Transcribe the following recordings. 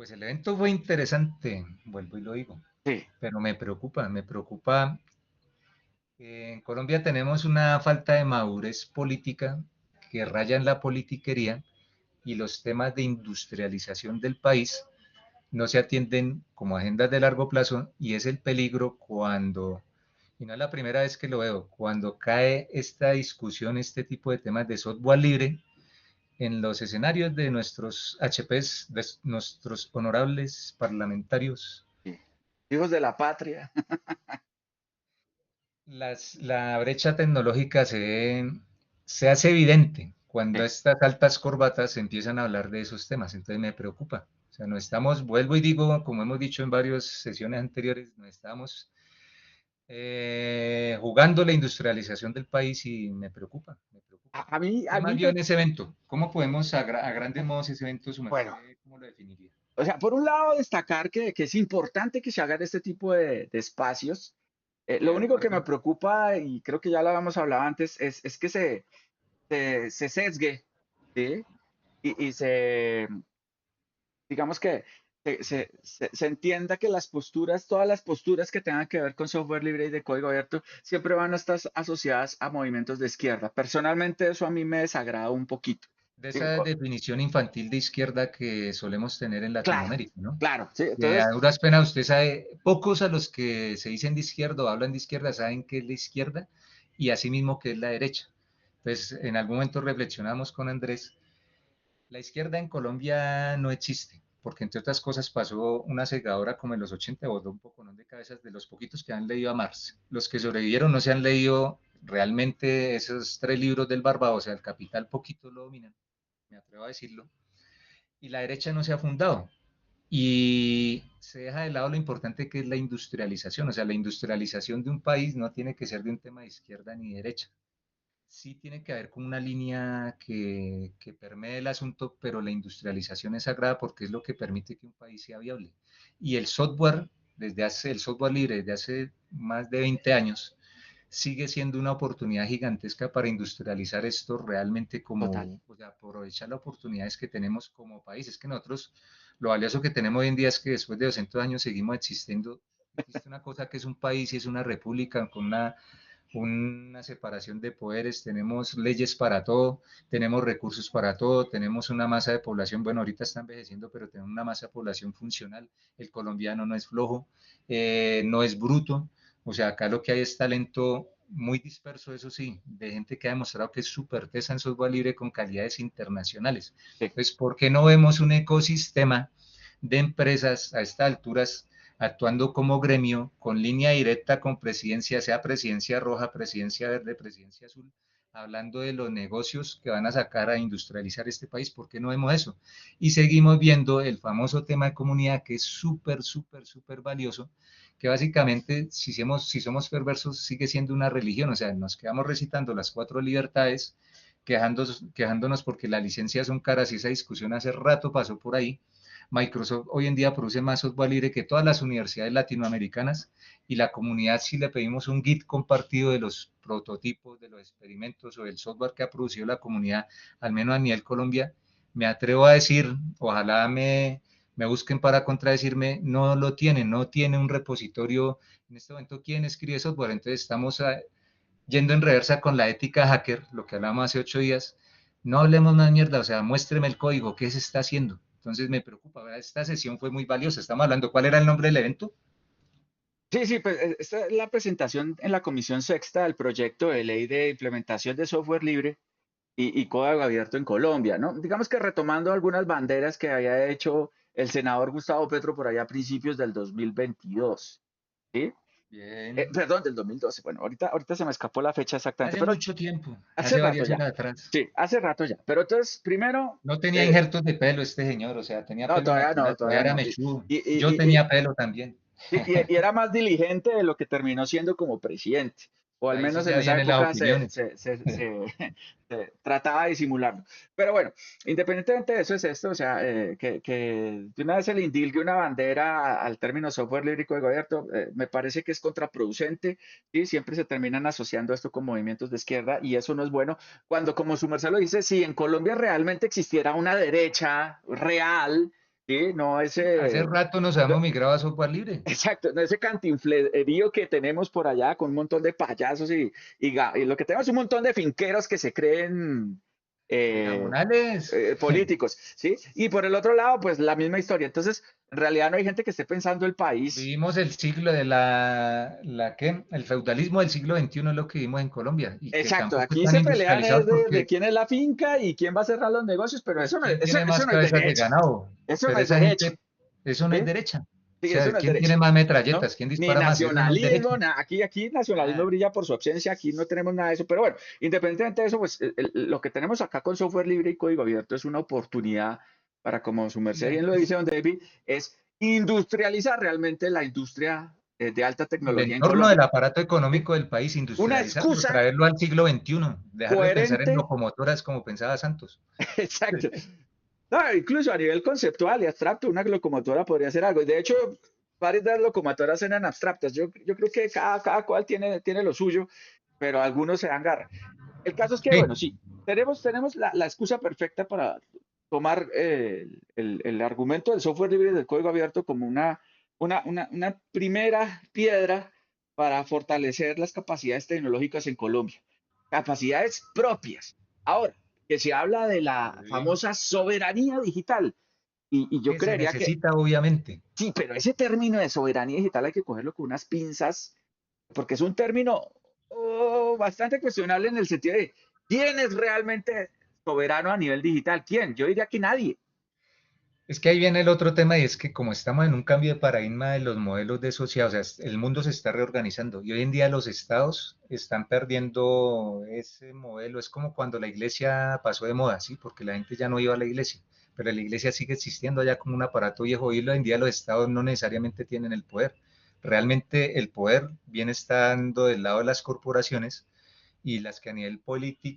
Pues el evento fue interesante, vuelvo y lo digo, Sí, pero me preocupa que en Colombia tenemos una falta de madurez política que raya en la politiquería y los temas de industrialización del país no se atienden como agendas de largo plazo y es el peligro cuando, y no es la primera vez que lo veo, cuando cae esta discusión, este tipo de temas de software libre en los escenarios de nuestros HPs, de nuestros honorables parlamentarios. sí. Hijos de la patria. La brecha tecnológica se hace evidente cuando Sí. estas altas corbatas empiezan a hablar de esos temas, entonces me preocupa. O sea, no estamos, vuelvo y digo, como hemos dicho en varias sesiones anteriores, no estamos jugando la industrialización del país y me preocupa, me preocupa. A ¿Qué mí, más vio en ese evento? ¿Cómo podemos a grandes modos ese evento, su bueno, merced, cómo lo definiría? o sea, por un lado destacar que es importante que se hagan este tipo de espacios. De Lo único que me acuerdo. preocupa, y creo que ya lo habíamos hablado antes, es que se sesgue, ¿sí? Y digamos que se entienda que las posturas, todas las posturas que tengan que ver con software libre y de código abierto, siempre van a estar asociadas a movimientos de izquierda. Personalmente, eso a mí me desagrada un poquito. De Digo, esa definición infantil de izquierda que solemos tener en claro, Latinoamérica, ¿no? claro, sí. Que a Entonces, duras penas usted sabe, pocos a los que se dicen de izquierda o hablan de izquierda saben qué es la izquierda y asimismo qué es la derecha. Pues en algún momento reflexionamos con Andrés, la izquierda en Colombia no existe, porque entre otras cosas pasó una segadora como en los 80, botó un poco ¿no? de cabezas de los poquitos que han leído a Marx. Los que sobrevivieron no se han leído realmente esos tres libros del Barbado, o sea, el Capital poquito lo dominan, me atrevo a decirlo, y la derecha no se ha fundado. Y se deja de lado lo importante que es la industrialización. O sea, la industrialización de un país no tiene que ser de un tema de izquierda ni derecha. Sí tiene que haber como una línea que permee el asunto, pero la industrialización es sagrada porque es lo que permite que un país sea viable. Y el software, el software libre desde hace más de 20 años, sigue siendo una oportunidad gigantesca para industrializar esto realmente total. como, o sea, aprovechar las oportunidades que tenemos como país. Es que nosotros, lo valioso que tenemos hoy en día es que después de 200 años seguimos existiendo. Existe una cosa que es un país y es una república con una separación de poderes, tenemos leyes para todo, tenemos recursos para todo, tenemos una masa de población, bueno, ahorita está envejeciendo, pero tenemos una masa de población funcional, el colombiano no es flojo, no es bruto, o sea, acá lo que hay es talento muy disperso, eso sí, de gente que ha demostrado que es súper tesa en software libre con calidades internacionales. Sí. Entonces, ¿por qué no vemos un ecosistema de empresas a estas alturas actuando como gremio, con línea directa con presidencia, sea presidencia roja, presidencia verde, presidencia azul, hablando de los negocios que van a sacar a industrializar este país? ¿Por qué no vemos eso? Y seguimos viendo el famoso tema de comunidad que es súper, súper, súper valioso, que básicamente, si somos perversos, sigue siendo una religión, o sea, nos quedamos recitando las cuatro libertades, quejándonos porque las licencias son caras y esa discusión hace rato pasó por ahí. Microsoft hoy en día produce más software libre que todas las universidades latinoamericanas y la comunidad, si le pedimos un Git compartido de los prototipos, de los experimentos o del software que ha producido la comunidad, al menos a nivel Colombia, me atrevo a decir, ojalá me busquen para contradecirme, no lo tienen, no tiene un repositorio. En este momento, ¿quién escribe software? Entonces estamos yendo en reversa con la ética hacker, lo que hablamos hace 8 días. No hablemos más mierda, o sea, muéstreme el código, qué se está haciendo. Entonces me preocupa, ¿verdad? Esta sesión fue muy valiosa. Estamos hablando, ¿cuál era el nombre del evento? Sí, sí, pues esta es la presentación en la Comisión Sexta del proyecto de ley de implementación de software libre y código abierto en Colombia, ¿no? Digamos que retomando algunas banderas que había hecho el senador Gustavo Petro por allá a principios del 2022, ¿sí? Bien. Perdón, del 2012. Bueno, ahorita se me escapó la fecha exactamente, Hace pero mucho tiempo, hace hace rato varias ya. horas atrás. Sí, hace rato ya. Pero entonces, primero, No tenía eh, injertos de pelo este señor, o sea, tenía no, pelo todavía no, natural, todavía todavía era no. mechudo. Y, Yo y, y, tenía pelo también. y era más diligente de lo que terminó siendo como presidente, o al Ahí sí menos en ya esa vienen las época opiniones. se trataba de disimularlo. Pero bueno, independientemente de eso es esto, o sea, que de una vez se le indilgue una bandera al término software libre y código abierto, me parece que es contraproducente y siempre se terminan asociando esto con movimientos de izquierda y eso no es bueno. Cuando, como su merced lo dice, si en Colombia realmente existiera una derecha real, ¿sí? No Hace ese, rato nos no- hemos migrado a software libre. exacto, no ese cantinflerío que tenemos por allá con un montón de payasos y lo que tenemos es un montón de finqueros que se creen eh, Gamonales. políticos, ¿sí? Y por el otro lado, pues la misma historia. Entonces, en realidad no hay gente que esté pensando el país. Vivimos el siglo de ¿qué? El feudalismo del siglo XXI es lo que vivimos en Colombia y que Exacto, tampoco aquí están se pelean es industrializados de porque quién es la finca y quién va a cerrar los negocios, pero eso no, quién tiene más eso no es cabezas de derecho. ganado. Eso no Pero es esa derecho, gente, eso no es ¿sí? derecha. O Sí, eso sea, no es ¿quién derecho, tiene más ¿no? metralletas? ¿Quién Ni dispara más? Eso no es derecha. nacionalismo, aquí nacionalismo Nada. brilla por su ausencia, aquí no tenemos nada de eso, pero bueno, independientemente de eso, pues lo que tenemos acá con software libre y código abierto es una oportunidad para, como su merced bien lo dice don David, es industrializar realmente la industria de alta El tecnología en entorno del Colombia. aparato ¿Sí? económico del país, Una industrializarlo, excusa traerlo al siglo XXI, dejar de pensar en coherente, locomotoras como pensaba Santos. exacto. No, incluso a nivel conceptual y abstracto, una locomotora podría ser algo. Y de hecho, varias de las locomotoras eran abstractas. Yo creo que cada cual tiene lo suyo, pero algunos se dan garra. El caso es que, Sí, bueno, sí, tenemos la excusa perfecta para tomar el argumento del software libre y del código abierto como una primera piedra para fortalecer las capacidades tecnológicas en Colombia. Capacidades propias. Ahora, que se habla de la sí, famosa soberanía digital, y yo que se creería que necesita obviamente. sí, pero ese término de soberanía digital hay que cogerlo con unas pinzas, porque es un término bastante cuestionable en el sentido de quién es realmente soberano a nivel digital. ¿Quién? Yo diría que nadie. Es que ahí viene el otro tema y es que como estamos en un cambio de paradigma de los modelos de sociedad, o sea, el mundo se está reorganizando y hoy en día los estados están perdiendo ese modelo. Es como cuando la iglesia pasó de moda, ¿sí? Porque la gente ya no iba a la iglesia, pero la iglesia sigue existiendo allá como un aparato viejo y hoy en día los estados no necesariamente tienen el poder. Realmente el poder viene estando del lado de las corporaciones y las que a nivel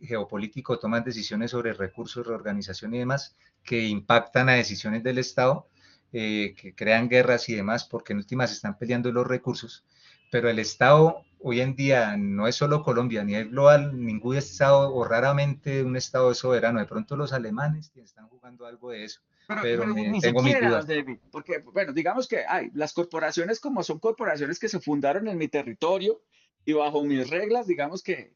geopolítico toman decisiones sobre recursos, reorganización y demás, que impactan a decisiones del Estado, que crean guerras y demás, porque en últimas están peleando los recursos. Pero el Estado hoy en día no es solo Colombia, a nivel global, ningún Estado o raramente un Estado es soberano. De pronto los alemanes están jugando algo de eso, pero Pero me, ni tengo mis siquiera, don dudas. David, porque, bueno, digamos que hay las corporaciones como son corporaciones que se fundaron en mi territorio y bajo mis reglas, digamos que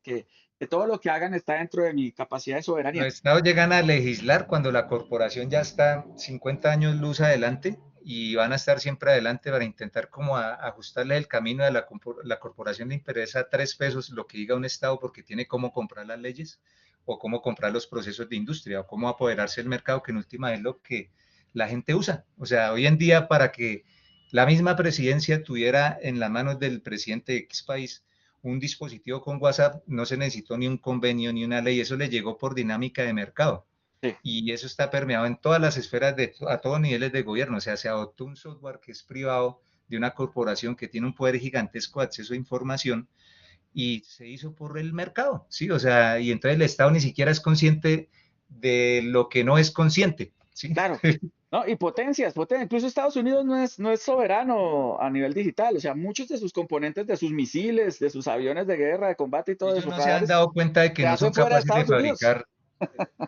todo lo que hagan está dentro de mi capacidad de Los soberanía. estados llegan a legislar cuando la corporación ya está 50 años luz adelante y van a estar siempre adelante para intentar como ajustarle el camino a la corporación. Le interesa 3 pesos lo que diga un estado porque tiene cómo comprar las leyes o cómo comprar los procesos de industria o cómo apoderarse del mercado, que en última es lo que la gente usa. O sea, hoy en día para que la misma presidencia tuviera en las manos del presidente de X país un dispositivo con WhatsApp, no se necesitó ni un convenio ni una ley, eso le llegó por dinámica de mercado. Sí. Y eso está permeado en todas las esferas, a todos niveles de gobierno. O sea, se adoptó un software que es privado de una corporación que tiene un poder gigantesco de acceso a información y se hizo por el mercado, ¿sí? O sea, y entonces el Estado ni siquiera es consciente de lo que no es consciente, ¿sí? Claro, ¿no? Y potencias. Incluso Estados Unidos no es soberano a nivel digital. O sea, muchos de sus componentes, de sus misiles, de sus aviones de guerra, de combate y todo de Ellos sus no se han radares, dado cuenta de que se no hacen son fuera de capaces de Estados Unidos. fabricar.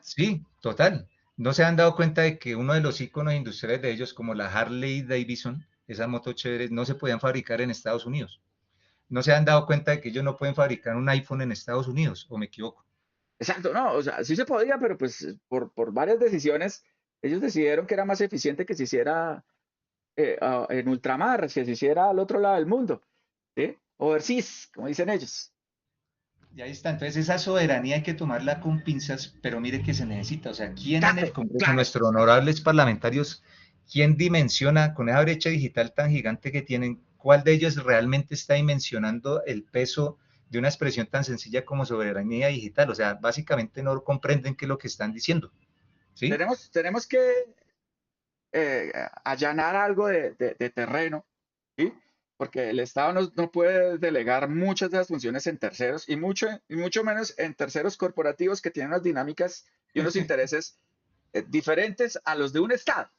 Sí, total. No se han dado cuenta de que uno de los iconos industriales de ellos, como la Harley Davidson, esas motos chéveres, no se podían fabricar en Estados Unidos. No se han dado cuenta de que ellos no pueden fabricar un iPhone en Estados Unidos, o me equivoco. Exacto, no, o sea, sí se podía, pero pues por varias decisiones, ellos decidieron que era más eficiente que se hiciera en ultramar, que se hiciera al otro lado del mundo, ¿sí? Overseas, como dicen ellos. Y ahí está. Entonces, esa soberanía hay que tomarla con pinzas, pero mire que se necesita. O sea, ¿quién en el Claro, Congreso, claro. nuestros honorables parlamentarios, quién dimensiona con esa brecha digital tan gigante que tienen, cuál de ellos realmente está dimensionando el peso de una expresión tan sencilla como soberanía digital? O sea, básicamente no comprenden qué es lo que están diciendo, ¿sí? Tenemos que eh, allanar algo de terreno, ¿sí? Porque el Estado no puede delegar muchas de las funciones en terceros y mucho menos en terceros corporativos que tienen unas dinámicas y unos intereses diferentes a los de un Estado.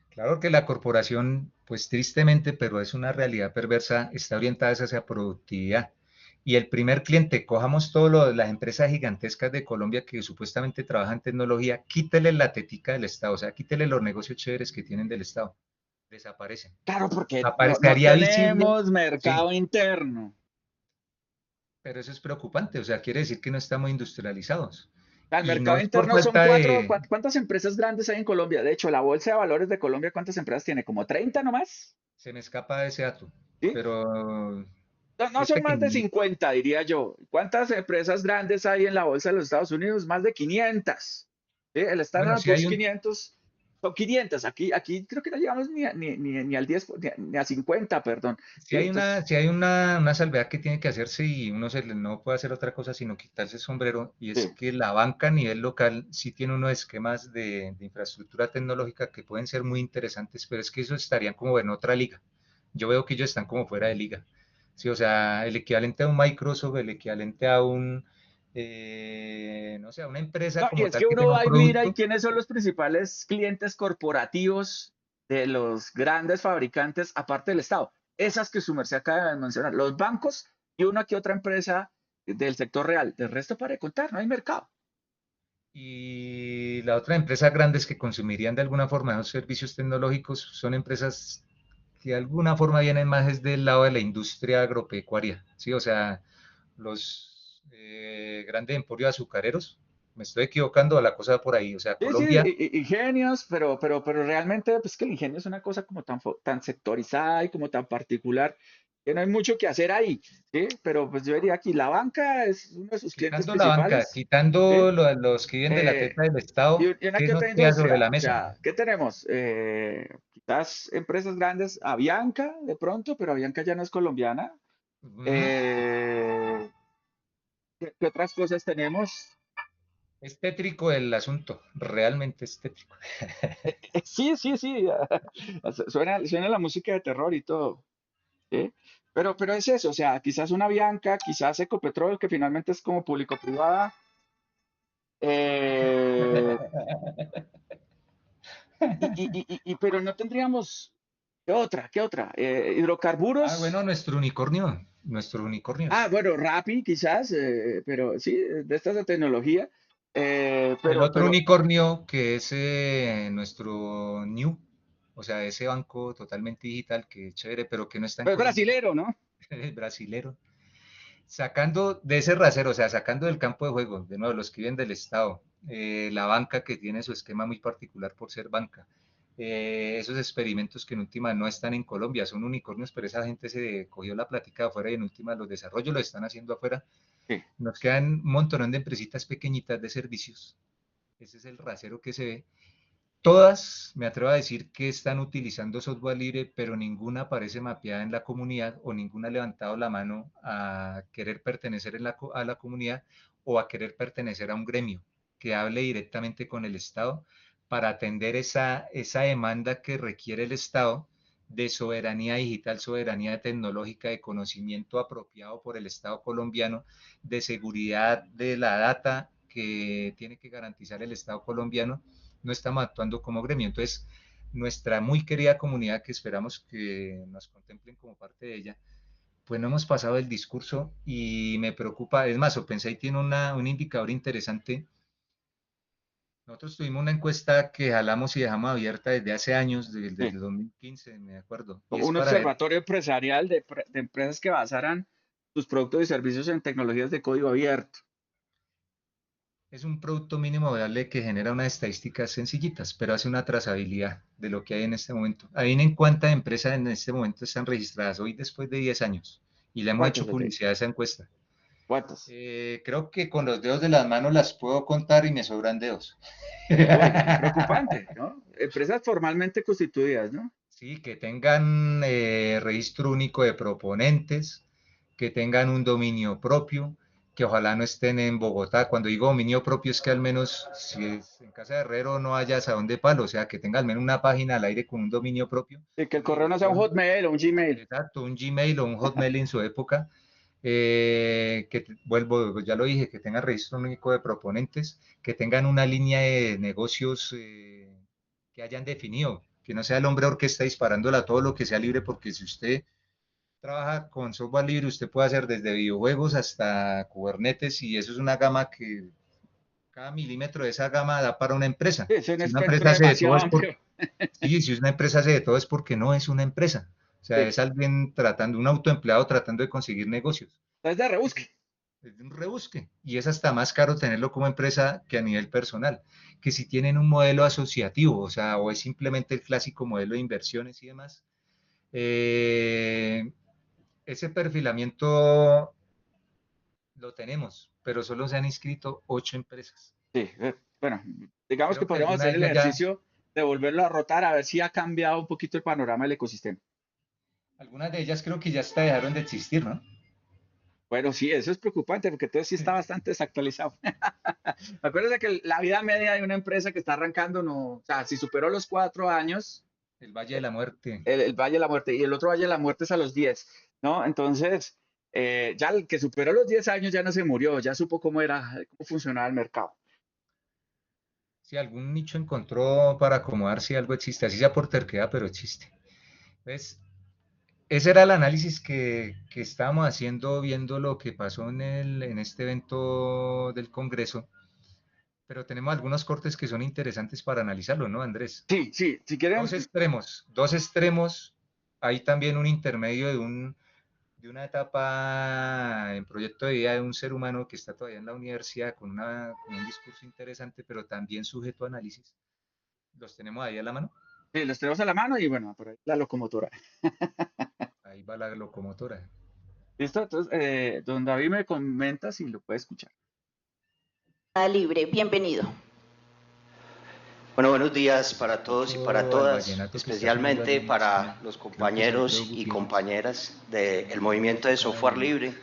Claro que la corporación, pues tristemente, pero es una realidad perversa, está orientada hacia productividad. y el primer cliente, cojamos todas las empresas gigantescas de Colombia que supuestamente trabajan en tecnología, quítele la tetica del Estado, o sea, quítele los negocios chéveres que tienen del Estado, desaparecen. Claro, porque no Aparecería visible, tenemos sí, mercado interno. pero eso es preocupante, o sea, quiere decir que no estamos industrializados. Al Y no mercado es por interno son falta cuatro, de, ¿cuántas empresas grandes hay en Colombia? De hecho, la Bolsa de Valores de Colombia, ¿cuántas empresas tiene? ¿Como 30 nomás? se me escapa ese dato, ¿Sí? pero No, no es son más de pequeño. 50, diría yo. ¿Cuántas empresas grandes hay en la Bolsa de los Estados Unidos? Más de 500. ¿Sí? El Bueno, Standard si hay Poor's un, 500 son 500. Aquí creo que no llegamos ni al 10, ni a 50, perdón. si ¿Sí? hay Entonces, una salvedad que tiene que hacerse y uno no puede hacer otra cosa sino quitarse el sombrero, y es sí. que la banca a nivel local sí tiene unos esquemas de infraestructura tecnológica que pueden ser muy interesantes, pero es que eso estarían como en otra liga. Yo veo que ellos están como fuera de liga. Sí, o sea, el equivalente a un Microsoft, el equivalente a no sé, a una empresa No, y como es tal que que uno tenga un va y mira y producto. quiénes son los principales clientes corporativos de los grandes fabricantes, aparte del Estado. Esas que su merced acaba de mencionar, los bancos y una que otra empresa del sector real. Del resto, para de contar, no hay mercado. Y la otra empresa grandes que consumirían de alguna forma esos servicios tecnológicos son empresas que de alguna forma vienen más es del lado de la industria agropecuaria, ¿sí? O sea, los grandes emporios azucareros, me estoy equivocando, la cosa por ahí, o sea, Sí, sí, Colombia, ingenios, pero realmente, pues que el ingenio es una cosa como tan sectorizada y como tan particular, que no hay mucho que hacer ahí, ¿sí? Pero pues yo diría aquí, la banca es uno de sus clientes quitando la banca, principales, ¿sí? quitando los que viven de la Eh, teta del Estado, y una ¿qué que nos otra queda sobre industria, la o mesa? sea, ¿qué tenemos? Quizás empresas grandes, Avianca de pronto, pero Avianca ya no es colombiana. Mm, Eh, ¿Qué otras cosas tenemos? es tétrico el asunto, realmente es tétrico. Sí, sí, sí, suena la música de terror y todo. ¿Sí? Pero es eso, o sea, quizás una Bianca, quizás Ecopetrol, que finalmente es como público-privada, eh, pero no tendríamos, ¿qué otra? Ah, bueno, Hidrocarburos, nuestro unicornio. bueno, Rappi quizás, pero sí, de estas de tecnología, El pero, otro pero, unicornio que es nuestro New, o sea, ese banco totalmente digital que es chévere, pero que no está en pero es Colombia, brasilero, ¿no? es brasilero. Sacando de ese rasero, o sea, sacando del campo de juego, de nuevo, los que viven del Estado, la banca que tiene su esquema muy particular por ser banca, esos experimentos que en última no están en Colombia, son unicornios, pero esa gente se cogió la plática de afuera y en última los desarrollos lo están haciendo afuera. Sí. Nos quedan un montón de empresitas pequeñitas de servicios. Ese es el rasero que se ve. Todas, me atrevo a decir que están utilizando software libre, pero ninguna aparece mapeada en la comunidad o ninguna ha levantado la mano a querer pertenecer a la comunidad o a querer pertenecer a un gremio que hable directamente con el Estado para atender esa demanda que requiere el Estado de soberanía digital, soberanía tecnológica, de conocimiento apropiado por el Estado colombiano, de seguridad de la data que tiene que garantizar el Estado colombiano. No estamos actuando como gremio. Entonces, nuestra muy querida comunidad, que esperamos que nos contemplen como parte de ella, pues no hemos pasado el discurso y me preocupa. Es más, OpenSea tiene un indicador interesante. Nosotros tuvimos una encuesta que jalamos y dejamos abierta desde hace años, desde Sí. el 2015, me acuerdo, y Como es un para ver, observatorio empresarial de empresas que basaran sus productos y servicios en tecnologías de código abierto. es un producto mínimo viable que genera unas estadísticas sencillitas, pero hace una trazabilidad de lo que hay en este momento. Adivinen cuántas empresas en este momento están registradas hoy después de 10 años y le hemos ¿Cuántas, hecho Beatriz? publicidad a esa encuesta. ¿Cuántas? Creo que con los dedos de las manos las puedo contar y me sobran dedos. Uy, preocupante, ¿no? Empresas formalmente constituidas, ¿no? Sí, que tengan registro único de proponentes, que tengan un dominio propio, que ojalá no estén en Bogotá. Cuando digo dominio propio es que al menos si es en Casa de Herrero no haya sabón de palo, o sea, que tenga al menos una página al aire con un dominio propio, Y que el una correo no sea un dirección, Hotmail o un Gmail. exacto, un Gmail o un Hotmail en su época, vuelvo, ya lo dije, que tengan registro único de proponentes, que tengan una línea de negocios que hayan definido, que no sea el hombre orquesta disparándola a todo lo que sea libre, porque si usted trabaja con software libre, usted puede hacer desde videojuegos hasta Kubernetes y eso es una gama que cada milímetro de esa gama da para una empresa. Sí, es un Si una espectro empresa hace de todo demasiado es por, amplio. sí, si una empresa hace de todo es porque no es una empresa. O sea, Sí, es alguien tratando, un autoempleado tratando de conseguir negocios. entonces de Es, rebusque. es un rebusque. Y es hasta más caro tenerlo como empresa que a nivel personal. Que si tienen un modelo asociativo, o sea, o es simplemente el clásico modelo de inversiones y demás, eh, ese perfilamiento lo tenemos, pero solo se han inscrito 8 empresas. Sí, bueno, digamos que Creo que podríamos alguna hacer de el ellas ya, ejercicio de volverlo a rotar a ver si ha cambiado un poquito el panorama del ecosistema. algunas de ellas creo que ya hasta dejaron de existir, ¿no? Bueno, sí, eso es preocupante porque entonces sí está bastante desactualizado. Acuérdense que la vida media de una empresa que está arrancando, no, o sea, si superó los 4 años, El Valle de la Muerte. el Valle de la Muerte, y el otro Valle de la Muerte es a los 10, ¿no? Entonces, ya el que superó los 10 años ya no se murió, ya supo cómo era, cómo funcionaba el mercado. Si algún nicho encontró para acomodar si algo existe, así sea por terquedad, pero existe. Entonces, ese era el análisis que estábamos haciendo, viendo lo que pasó en este evento del Congreso, pero tenemos algunos cortes que son interesantes para analizarlo, ¿no, Andrés? Sí, sí, si quieren, Dos extremos, hay también un intermedio de una etapa en proyecto de vida de un ser humano que está todavía en la universidad con un discurso interesante, pero también sujeto a análisis. Los tenemos ahí a la mano. sí, los tenemos a la mano y bueno, por ahí la locomotora. Ahí va la locomotora. ¿Listo? Entonces, don David me comenta si lo puede escuchar. Libre, bienvenido. Bueno, buenos días para todos y para Escucho al todas, vallenato que está sonando especialmente allí en la para esquina. los Creo que es Alfredo compañeros y Gutiérrez. compañeras del movimiento de Toca software el... libre.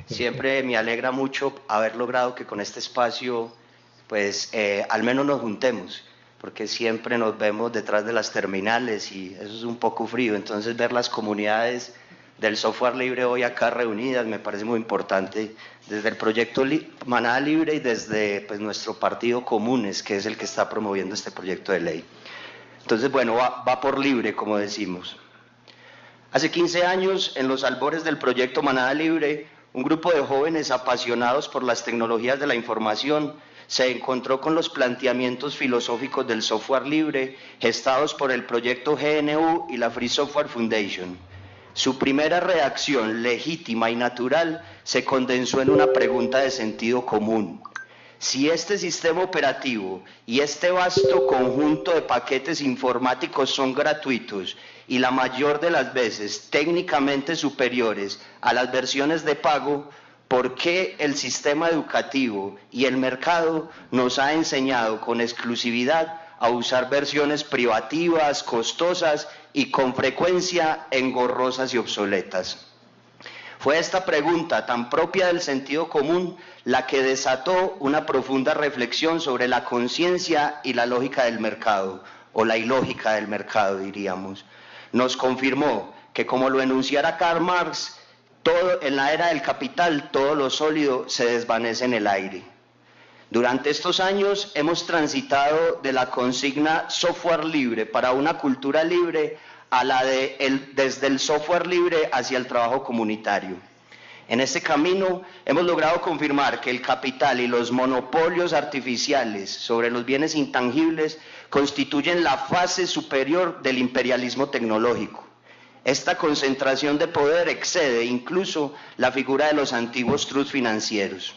Siempre me alegra mucho haber logrado que con este espacio, pues, al menos nos juntemos, porque siempre nos vemos detrás de las terminales y eso es un poco frío. Entonces, ver las comunidades del software libre hoy acá reunidas me parece muy importante, desde el proyecto Manada Libre y desde pues, nuestro partido Comunes, que es el que está promoviendo este proyecto de ley. Entonces, bueno, va por libre, como decimos. Hace 15 años, en los albores del proyecto Manada Libre, un grupo de jóvenes apasionados por las tecnologías de la información se encontró con los planteamientos filosóficos del software libre gestados por el proyecto GNU y la Free Software Foundation. Su primera reacción legítima y natural se condensó en una pregunta de sentido común. Si este sistema operativo y este vasto conjunto de paquetes informáticos son gratuitos y la mayor de las veces técnicamente superiores a las versiones de pago, ¿por qué el sistema educativo y el mercado nos ha enseñado con exclusividad a usar versiones privativas, costosas y con frecuencia engorrosas y obsoletas? Fue esta pregunta tan propia del sentido común la que desató una profunda reflexión sobre la conciencia y la lógica del mercado, o la ilógica del mercado, diríamos. Nos confirmó que, como lo enunciara Karl Marx, en la era del capital todo lo sólido se desvanece en el aire. Durante estos años hemos transitado de la consigna software libre para una cultura libre a la desde el software libre hacia el trabajo comunitario. En este camino hemos logrado confirmar que el capital y los monopolios artificiales sobre los bienes intangibles constituyen la fase superior del imperialismo tecnológico. Esta concentración de poder excede incluso la figura de los antiguos trusts financieros.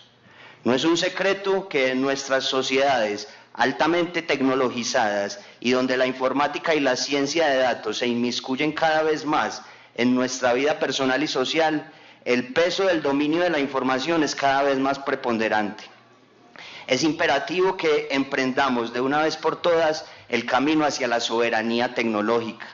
No es un secreto que en nuestras sociedades altamente tecnologizadas y donde la informática y la ciencia de datos se inmiscuyen cada vez más en nuestra vida personal y social, el peso del dominio de la información es cada vez más preponderante. Es imperativo que emprendamos de una vez por todas el camino hacia la soberanía tecnológica.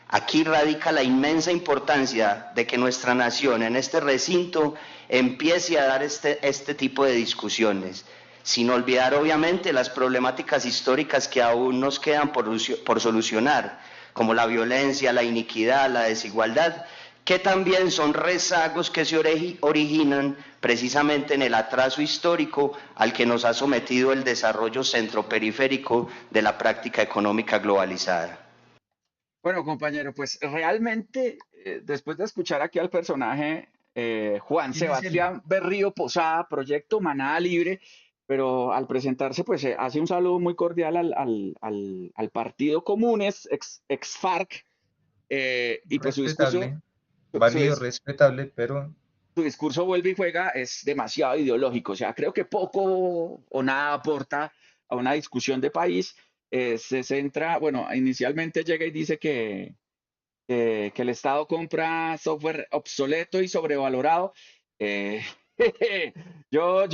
Aquí radica la inmensa importancia de que nuestra nación en este recinto empiece a dar este tipo de discusiones, sin olvidar obviamente las problemáticas históricas que aún nos quedan por solucionar, como la violencia, la iniquidad, la desigualdad, que también son rezagos que se originan precisamente en el atraso histórico al que nos ha sometido el desarrollo centroperiférico de la práctica económica globalizada. Bueno, compañero, pues realmente, después de escuchar aquí al personaje Juan ¿Quién es él? Sebastián Berrío Posada, Proyecto Manada Libre, pero al presentarse, pues hace un saludo muy cordial al Partido Comunes, ex FARC, y pues Respetable, su, válido, dis- respetable, pero su discurso vuelve y juega, es demasiado ideológico. O sea, creo que poco o nada aporta a una discusión de país. Se centra, bueno, inicialmente llega y dice que el Estado compra software obsoleto y sobrevalorado. Eh, yo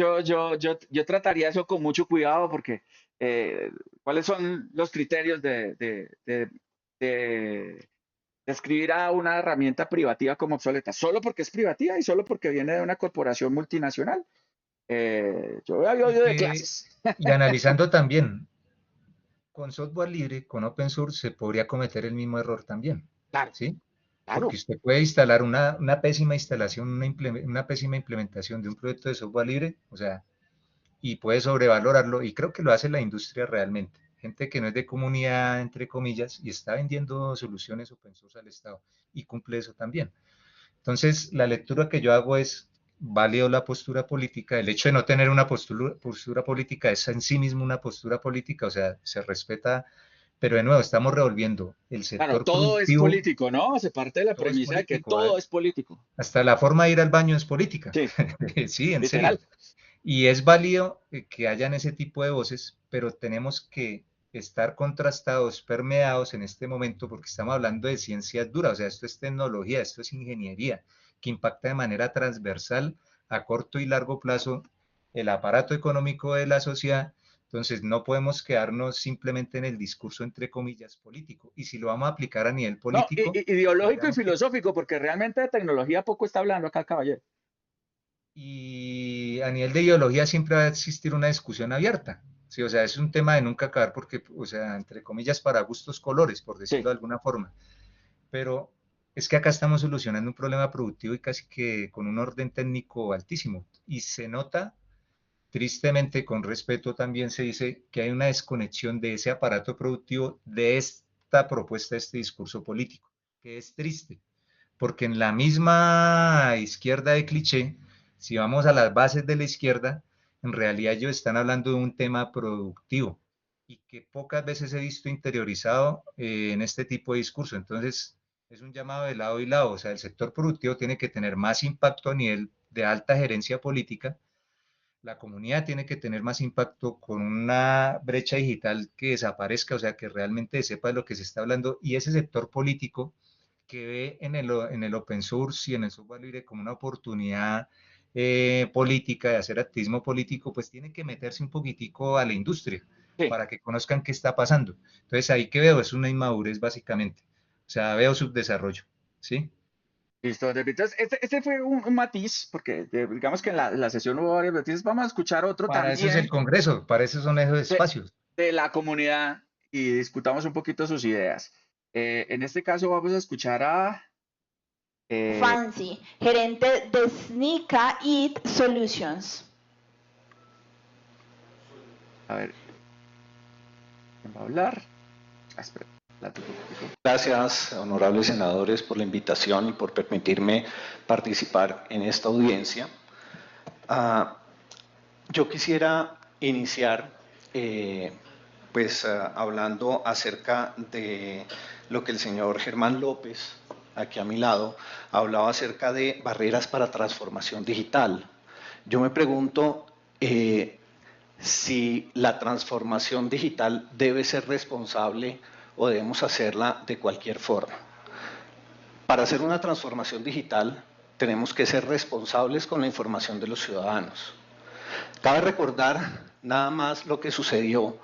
trataría eso con mucho cuidado porque eh, ¿cuáles son los criterios de describir a una herramienta privativa como obsoleta? Solo porque es privativa y solo porque viene de una corporación multinacional. Yo había y oído de que clases. y analizando también con software libre, con open source se podría cometer el mismo error también, Claro, ¿sí? Porque claro. usted puede instalar una pésima instalación, una pésima implementación de un proyecto de software libre, o sea, y puede sobrevalorarlo, y creo que lo hace la industria realmente. Gente que no es de comunidad, entre comillas, y está vendiendo soluciones open source al Estado, y cumple eso también. Entonces, la lectura que yo hago es válido la postura política, el hecho de no tener una postura política es en sí mismo una postura política, o sea, se respeta, pero de nuevo estamos revolviendo el Claro, sector todo es productivo, político, ¿no? Se parte de la todo es premisa de que político, todo es político. hasta la forma de ir al baño es política, Sí, sí, en serio. literal. Y es válido que hayan ese tipo de voces, pero tenemos que estar contrastados, permeados en este momento, porque estamos hablando de ciencias duras, o sea, esto es tecnología, esto es ingeniería, que impacta de manera transversal a corto y largo plazo el aparato económico de la sociedad. Entonces, no podemos quedarnos simplemente en el discurso, entre comillas, político. Y si lo vamos a aplicar a nivel No, político, ideológico y tendríamos que filosófico, porque realmente de tecnología poco está hablando acá el caballero. y a nivel de ideología siempre va a existir una discusión abierta. Sí, o sea, es un tema de nunca acabar porque, o sea, entre comillas, para gustos colores, por decirlo Sí, de alguna forma. Pero es que acá estamos solucionando un problema productivo y casi que con un orden técnico altísimo. Y se nota, tristemente, con respeto también se dice que hay una desconexión de ese aparato productivo de esta propuesta, de este discurso político, que es triste porque en la misma izquierda de cliché, si vamos a las bases de la izquierda, en realidad ellos están hablando de un tema productivo y que pocas veces he visto interiorizado en este tipo de discurso. Entonces, es un llamado de lado y lado, o sea, el sector productivo tiene que tener más impacto a nivel de alta gerencia política, la comunidad tiene que tener más impacto con una brecha digital que desaparezca, o sea, que realmente sepa de lo que se está hablando y ese sector político que ve en el open source y en el software libre como una oportunidad política de hacer activismo político, pues tiene que meterse un poquitico a la industria sí. para que conozcan qué está pasando. Entonces ahí que veo es una inmadurez básicamente, o sea, veo subdesarrollo, ¿sí? Listo, David. Entonces, este fue un matiz, porque digamos que en la sesión hubo varios matices. Vamos a escuchar otro Para eso es el también Congreso, para eso son esos de, espacios. de la comunidad y discutamos un poquito sus ideas. En este caso vamos a escuchar eh, Fancy, gerente de Sneaka Eat Solutions. a ver, ¿quién va a hablar? Ah, espera, un poquitico. Gracias, honorables senadores, por la invitación y por permitirme participar en esta audiencia. Yo quisiera iniciar hablando acerca de lo que el señor Germán López, aquí a mi lado, hablaba acerca de barreras para transformación digital. Yo me pregunto si la transformación digital debe ser responsable o debemos hacerla de cualquier forma. Para hacer una transformación digital tenemos que ser responsables con la información de los ciudadanos. Cabe recordar nada más lo que sucedió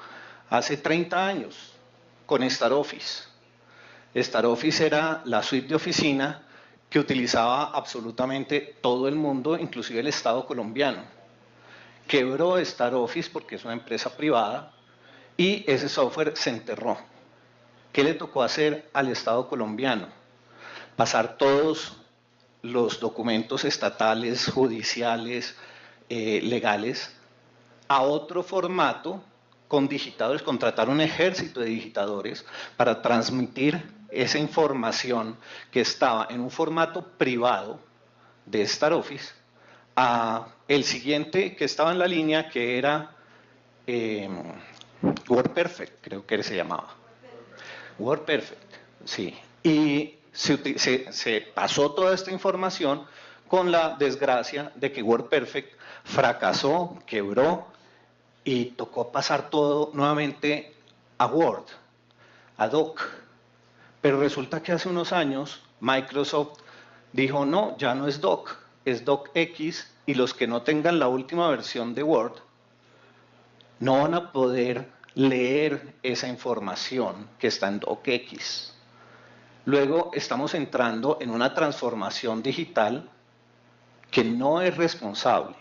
hace 30 años con Star Office. Star Office era la suite de oficina que utilizaba absolutamente todo el mundo, inclusive el Estado colombiano. Quebró Star Office porque es una empresa privada y ese software se enterró. ¿Qué le tocó hacer al Estado colombiano? Pasar todos los documentos estatales, judiciales, legales, a otro formato con digitadores, contratar un ejército de digitadores para transmitir esa información que estaba en un formato privado de Star Office a el siguiente que estaba en la línea, que era WordPerfect, creo que se llamaba. WordPerfect, sí. Y se pasó toda esta información con la desgracia de que WordPerfect fracasó, quebró y tocó pasar todo nuevamente a Word, a Doc. Pero resulta que hace unos años Microsoft dijo, no, ya no es Doc, es DocX, y los que no tengan la última versión de Word no van a poder leer esa información que está en DocX. Luego estamos entrando en una transformación digital que no es responsable.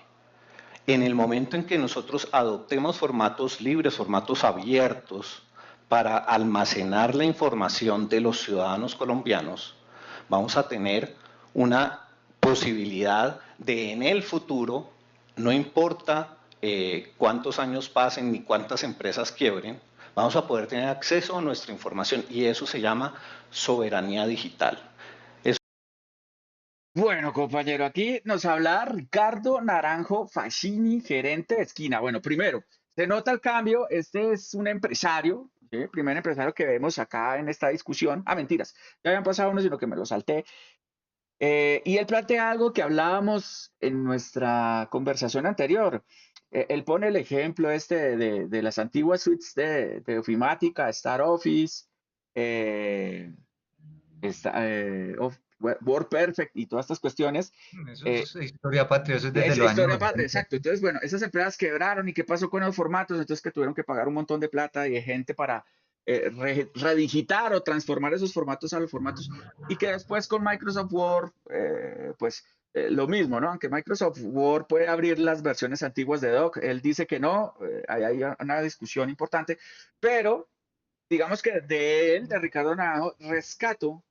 En el momento en que nosotros adoptemos formatos libres, formatos abiertos, para almacenar la información de los ciudadanos colombianos, vamos a tener una posibilidad de en el futuro, no importa cuántos años pasen ni cuántas empresas quiebren, vamos a poder tener acceso a nuestra información y eso se llama soberanía digital. Bueno, compañero, aquí nos habla Ricardo Naranjo Fascini, gerente de Esquina. Bueno, primero, se nota el cambio. Este es un empresario, ¿sí? El primer empresario que vemos acá en esta discusión. Ah, mentiras, ya habían pasado unos, sino que me lo salté. Y él plantea algo que hablábamos en nuestra conversación anterior. Él pone el ejemplo este de las antiguas suites de ofimática, Star Office, WordPerfect y todas estas cuestiones. Eso es historia patria, eso es desde Es los años historia padre, 90. exacto. Entonces, bueno, esas empresas quebraron y qué pasó con los formatos, entonces que tuvieron que pagar un montón de plata y de gente para redigitar o transformar esos formatos a los formatos y que después con Microsoft Word, lo mismo, ¿no? Aunque Microsoft Word puede abrir las versiones antiguas de Doc, él dice que no, hay una discusión importante, pero digamos que de él, de Ricardo Naranjo, rescato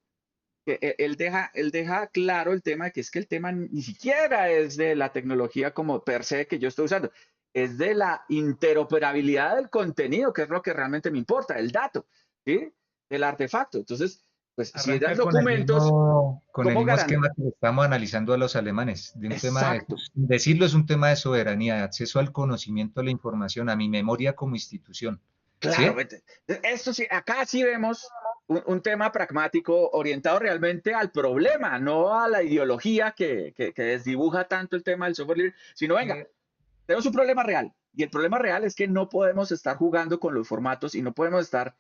que él deja claro el tema de que es que el tema ni siquiera es de la tecnología como per se que yo estoy usando, es de la interoperabilidad del contenido, que es lo que realmente me importa, el dato, ¿sí? Del artefacto. Entonces, pues si eran Arranca con documentos, con el ¿cómo mismo garantizar? esquema que estamos analizando a los alemanes, de un tema de, Exacto. decirlo es un tema de soberanía, de acceso al conocimiento, a la información, a mi memoria como institución. Claro, ¿Sí? esto sí, acá sí vemos un tema pragmático orientado realmente al problema, no a la ideología que desdibuja tanto el tema del software libre, sino venga, Eh, tenemos un problema real. Y el problema real es que no podemos estar jugando con los formatos y no podemos estar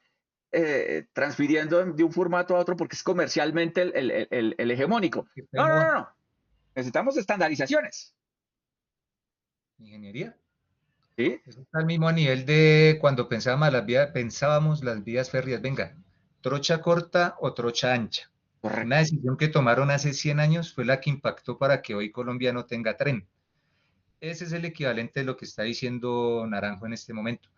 transfiriendo de un formato a otro porque es comercialmente el hegemónico. ¿Qué No, no, no, tema? no. Necesitamos estandarizaciones. Ingeniería. ¿Sí? Eso está al mismo nivel de cuando pensábamos las vías férreas, venga, trocha corta o trocha ancha. Una Correcto. decisión que tomaron hace 100 años fue la que impactó para que hoy Colombia no tenga tren. Ese es el equivalente de lo que está diciendo Naranjo en este momento.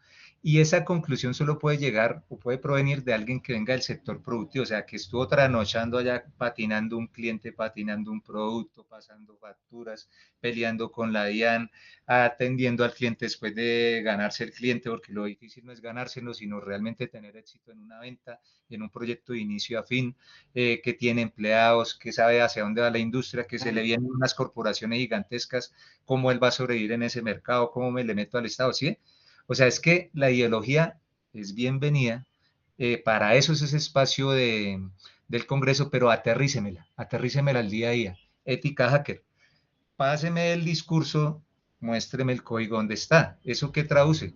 Y esa conclusión solo puede llegar o puede provenir de alguien que venga del sector productivo, o sea, que estuvo trasnochando allá, patinando un cliente, patinando un producto, pasando facturas, peleando con la DIAN, atendiendo al cliente después de ganarse el cliente, porque lo difícil no es ganárselo, sino realmente tener éxito en una venta, en un proyecto de inicio a fin, que tiene empleados, que sabe hacia dónde va la industria, que se le vienen unas corporaciones gigantescas, cómo él va a sobrevivir en ese mercado, cómo me le meto al Estado, ¿sí? O sea, es que la ideología es bienvenida, para eso es ese espacio del Congreso, pero aterrícemela al día a día. Ética hacker, páseme el discurso, muéstreme el código donde está. ¿Eso qué traduce?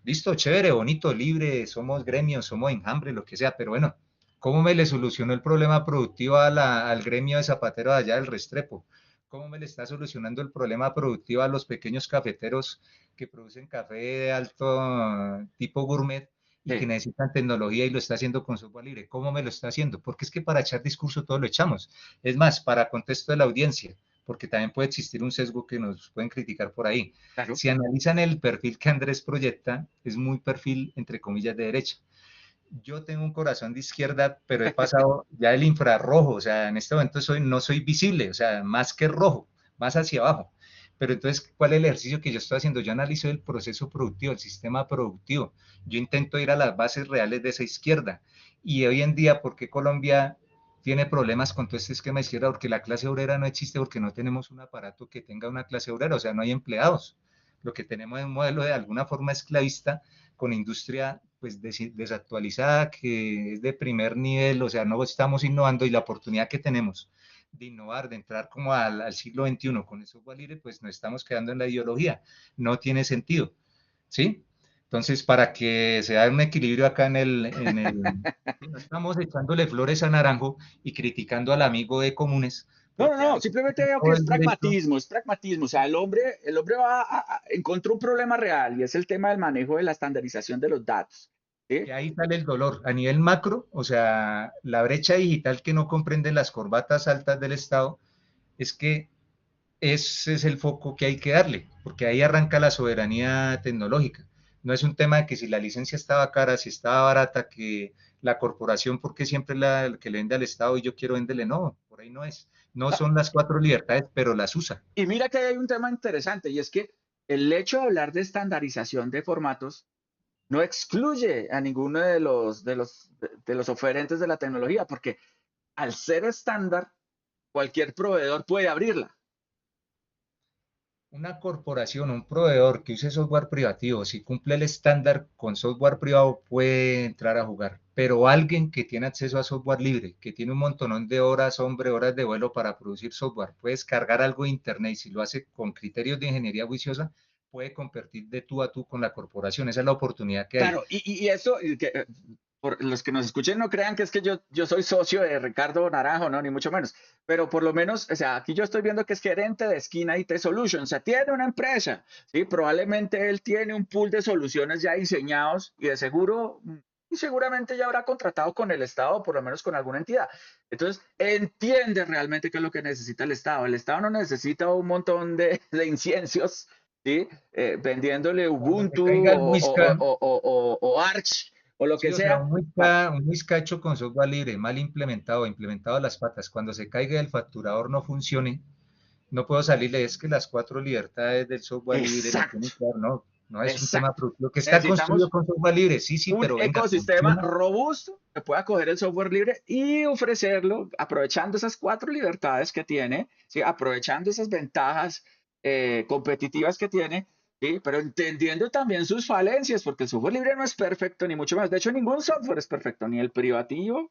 Listo, chévere, bonito, libre, somos gremios, somos enjambre, lo que sea, pero bueno, ¿cómo me le solucionó el problema productivo al gremio de zapateros allá del Restrepo? ¿Cómo me le está solucionando el problema productivo a los pequeños cafeteros que producen café de alto tipo gourmet y que Sí. necesitan tecnología y lo está haciendo con software libre? ¿Cómo me lo está haciendo? Porque es que para echar discurso todo lo echamos. Es más, para contexto de la audiencia, porque también puede existir un sesgo que nos pueden criticar por ahí. Claro. Si analizan el perfil que Andrés proyecta, es muy perfil, entre comillas, de derecha. Yo tengo un corazón de izquierda, pero he pasado ya el infrarrojo, o sea, en este momento no soy visible, o sea, más que rojo, más hacia abajo. Pero entonces, ¿cuál es el ejercicio que yo estoy haciendo? Yo analizo el proceso productivo, el sistema productivo. Yo intento ir a las bases reales de esa izquierda. Y hoy en día, ¿por qué Colombia tiene problemas con todo este esquema de izquierda? Porque la clase obrera no existe, porque no tenemos un aparato que tenga una clase obrera, o sea, no hay empleados. Lo que tenemos es un modelo de alguna forma esclavista, con industria pues desactualizada, que es de primer nivel, o sea, no estamos innovando, y la oportunidad que tenemos de innovar, de entrar como al siglo XXI con el software libre, pues nos estamos quedando en la ideología, no tiene sentido, ¿sí? Entonces, para que se haga un equilibrio acá no estamos echándole flores a Naranjo y criticando al amigo de Comunes, No, no, porque no, hay simplemente veo que todo el derecho. es pragmatismo. O sea, el hombre encontró un problema real y es el tema del manejo de la estandarización de los datos. Y ¿Sí? ahí sale el dolor. A nivel macro, o sea, la brecha digital que no comprenden las corbatas altas del Estado, es que ese es el foco que hay que darle, porque ahí arranca la soberanía tecnológica. No es un tema de que si la licencia estaba cara, si estaba barata, que la corporación, porque siempre es la que le vende al Estado y yo quiero venderle. No, por ahí no es. No son las cuatro libertades, pero las usa. Y mira que hay un tema interesante y es que el hecho de hablar de estandarización de formatos no excluye a ninguno de los oferentes de la tecnología, porque al ser estándar, cualquier proveedor puede abrirla. Una corporación, un proveedor que use software privativo, si cumple el estándar con software privado, puede entrar a jugar. Pero alguien que tiene acceso a software libre, que tiene un montonón de horas, hombre, horas de vuelo para producir software, puede descargar algo de internet, y si lo hace con criterios de ingeniería juiciosa, puede competir de tú a tú con la corporación. Esa es la oportunidad que hay. Claro, y eso, por los que nos escuchen, no crean que es que yo soy socio de Ricardo Naranjo, no, ni mucho menos. Pero por lo menos, o sea, aquí yo estoy viendo que es gerente de Esquina IT Solutions, o sea, tiene una empresa, ¿sí? Probablemente él tiene un pool de soluciones ya diseñados y de seguro, y seguramente ya habrá contratado con el Estado, por lo menos con alguna entidad. Entonces, entiende realmente qué es lo que necesita el Estado. El Estado no necesita un montón de inciencios, ¿sí? Vendiéndole Cuando se Ubuntu caiga el Muisca, o Arch o lo sí, que o sea, sea. un Muisca hecho con software libre, mal implementado, implementado a las patas, cuando se caiga el facturador no funcione, no puedo salirle, es que las cuatro libertades del software libre me Exacto, tienen que dar, no, no es un tema exacto. productivo, que está construido Necesitamos con software libre, sí, sí, un pero venga, ecosistema funciona. robusto que pueda coger el software libre y ofrecerlo aprovechando esas cuatro libertades que tiene, ¿sí? Aprovechando esas ventajas competitivas que tiene, ¿sí? Pero entendiendo también sus falencias, porque el software libre no es perfecto, ni mucho más. De hecho, ningún software es perfecto, ni el privativo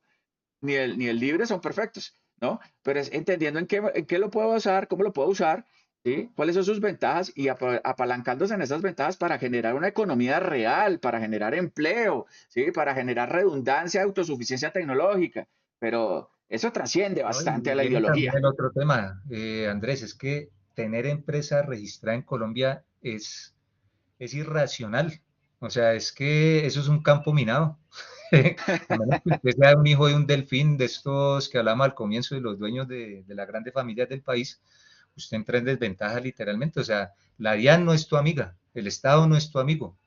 ni el libre son perfectos, ¿no? Pero es entendiendo en qué lo puedo usar, cómo lo puedo usar, ¿sí? Cuáles son sus ventajas y apalancándose en esas ventajas para generar una economía real, para generar empleo, ¿sí? Para generar redundancia, autosuficiencia tecnológica. Pero eso trasciende ¿No? bastante Y a la viene también ideología. el otro tema, Andrés, es que tener empresa registrada en Colombia es irracional. O sea, es que eso es un campo minado. A menos que usted sea un hijo de un delfín, de estos que hablamos al comienzo, de los dueños de las grandes familias del país, usted entra en desventaja literalmente. O sea, la DIAN no es tu amiga, el Estado no es tu amigo.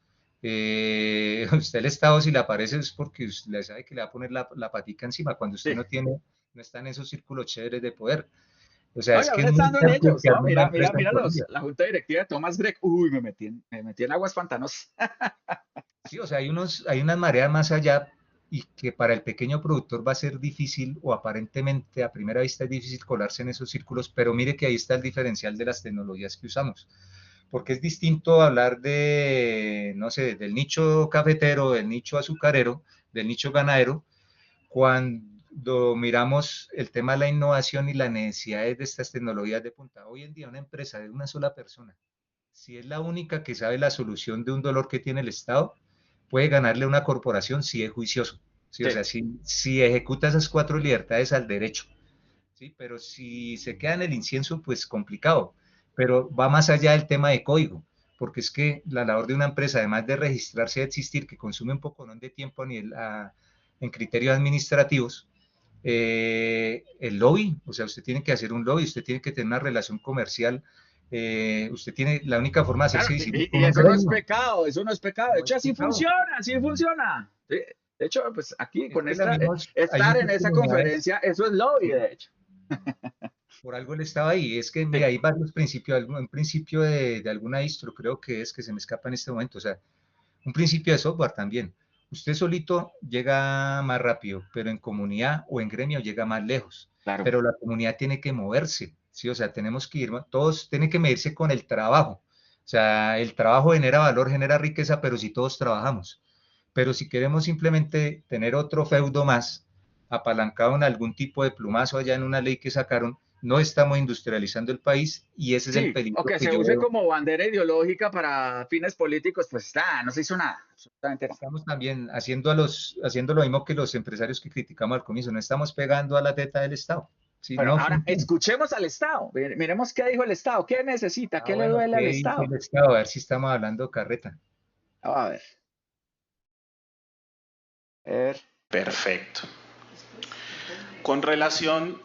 Usted el Estado, si le aparece, es porque usted le sabe que le va a poner la patica encima cuando usted Sí. no tiene, no está en esos círculos chéveres de poder. O sea, No, y es que aún es muy estando en fácil ellos, que ¿no? arme una Mira, empresa en Colombia. la junta directiva de Thomas Gregg. Uy, me metí en aguas pantanosas. Sí, o sea, hay unas mareas más allá, y que para el pequeño productor va a ser difícil, o aparentemente a primera vista es difícil colarse en esos círculos, pero mire que ahí está el diferencial de las tecnologías que usamos, porque es distinto hablar de, no sé, del nicho cafetero, del nicho azucarero, del nicho ganadero, cuando miramos el tema de la innovación y las necesidades de estas tecnologías de punta. Hoy en día una empresa de una sola persona, si es la única que sabe la solución de un dolor que tiene el Estado, puede ganarle a una corporación si es juicioso. ¿Sí? O Sí. sea, si ejecuta esas cuatro libertades al derecho. ¿Sí? Pero si se queda en el incienso, pues complicado. Pero va más allá del tema de código, porque es que la labor de una empresa, además de registrarse y existir, que consume un poco de tiempo en criterios administrativos, el lobby, o sea, usted tiene que hacer un lobby, usted tiene que tener una relación comercial, usted tiene la única forma de Claro, hacerse visible y con un eso no es gremio, pecado, eso no es pecado. De no hecho, es pecado. así funciona. Sí. De hecho, pues aquí Es con que lo esta, mismo, hay estar en muchas esa comunidades, conferencia, eso es lobby, sí, de hecho. Por algo él estaba ahí. Es que, mira, Sí, hay varios principios, un principio de alguna distro, creo que es que se me escapa en este momento. O sea, un principio de software también. Usted solito llega más rápido, pero en comunidad o en gremio llega más lejos. claro. Pero la comunidad tiene que moverse, ¿sí? O sea, tenemos que ir, todos tienen que medirse con el trabajo. O sea, el trabajo genera valor, genera riqueza, pero si todos trabajamos. Pero si queremos simplemente tener otro feudo más, apalancado en algún tipo de plumazo allá en una ley que sacaron, no estamos industrializando el país y ese es el Sí, o peligro que que se yo use veo. como bandera ideológica para fines políticos, pues está, no se hizo nada, absolutamente nada. Estamos también haciendo lo mismo que los empresarios que criticamos al comienzo, no estamos pegando a la teta del Estado. Sí, Bueno, no ahora funciona. escuchemos al Estado, miremos qué dijo el Estado, qué necesita, qué le Bueno, duele ¿qué al dice Estado. el Estado? A ver si estamos hablando carreta. A ver. Perfecto. Con relación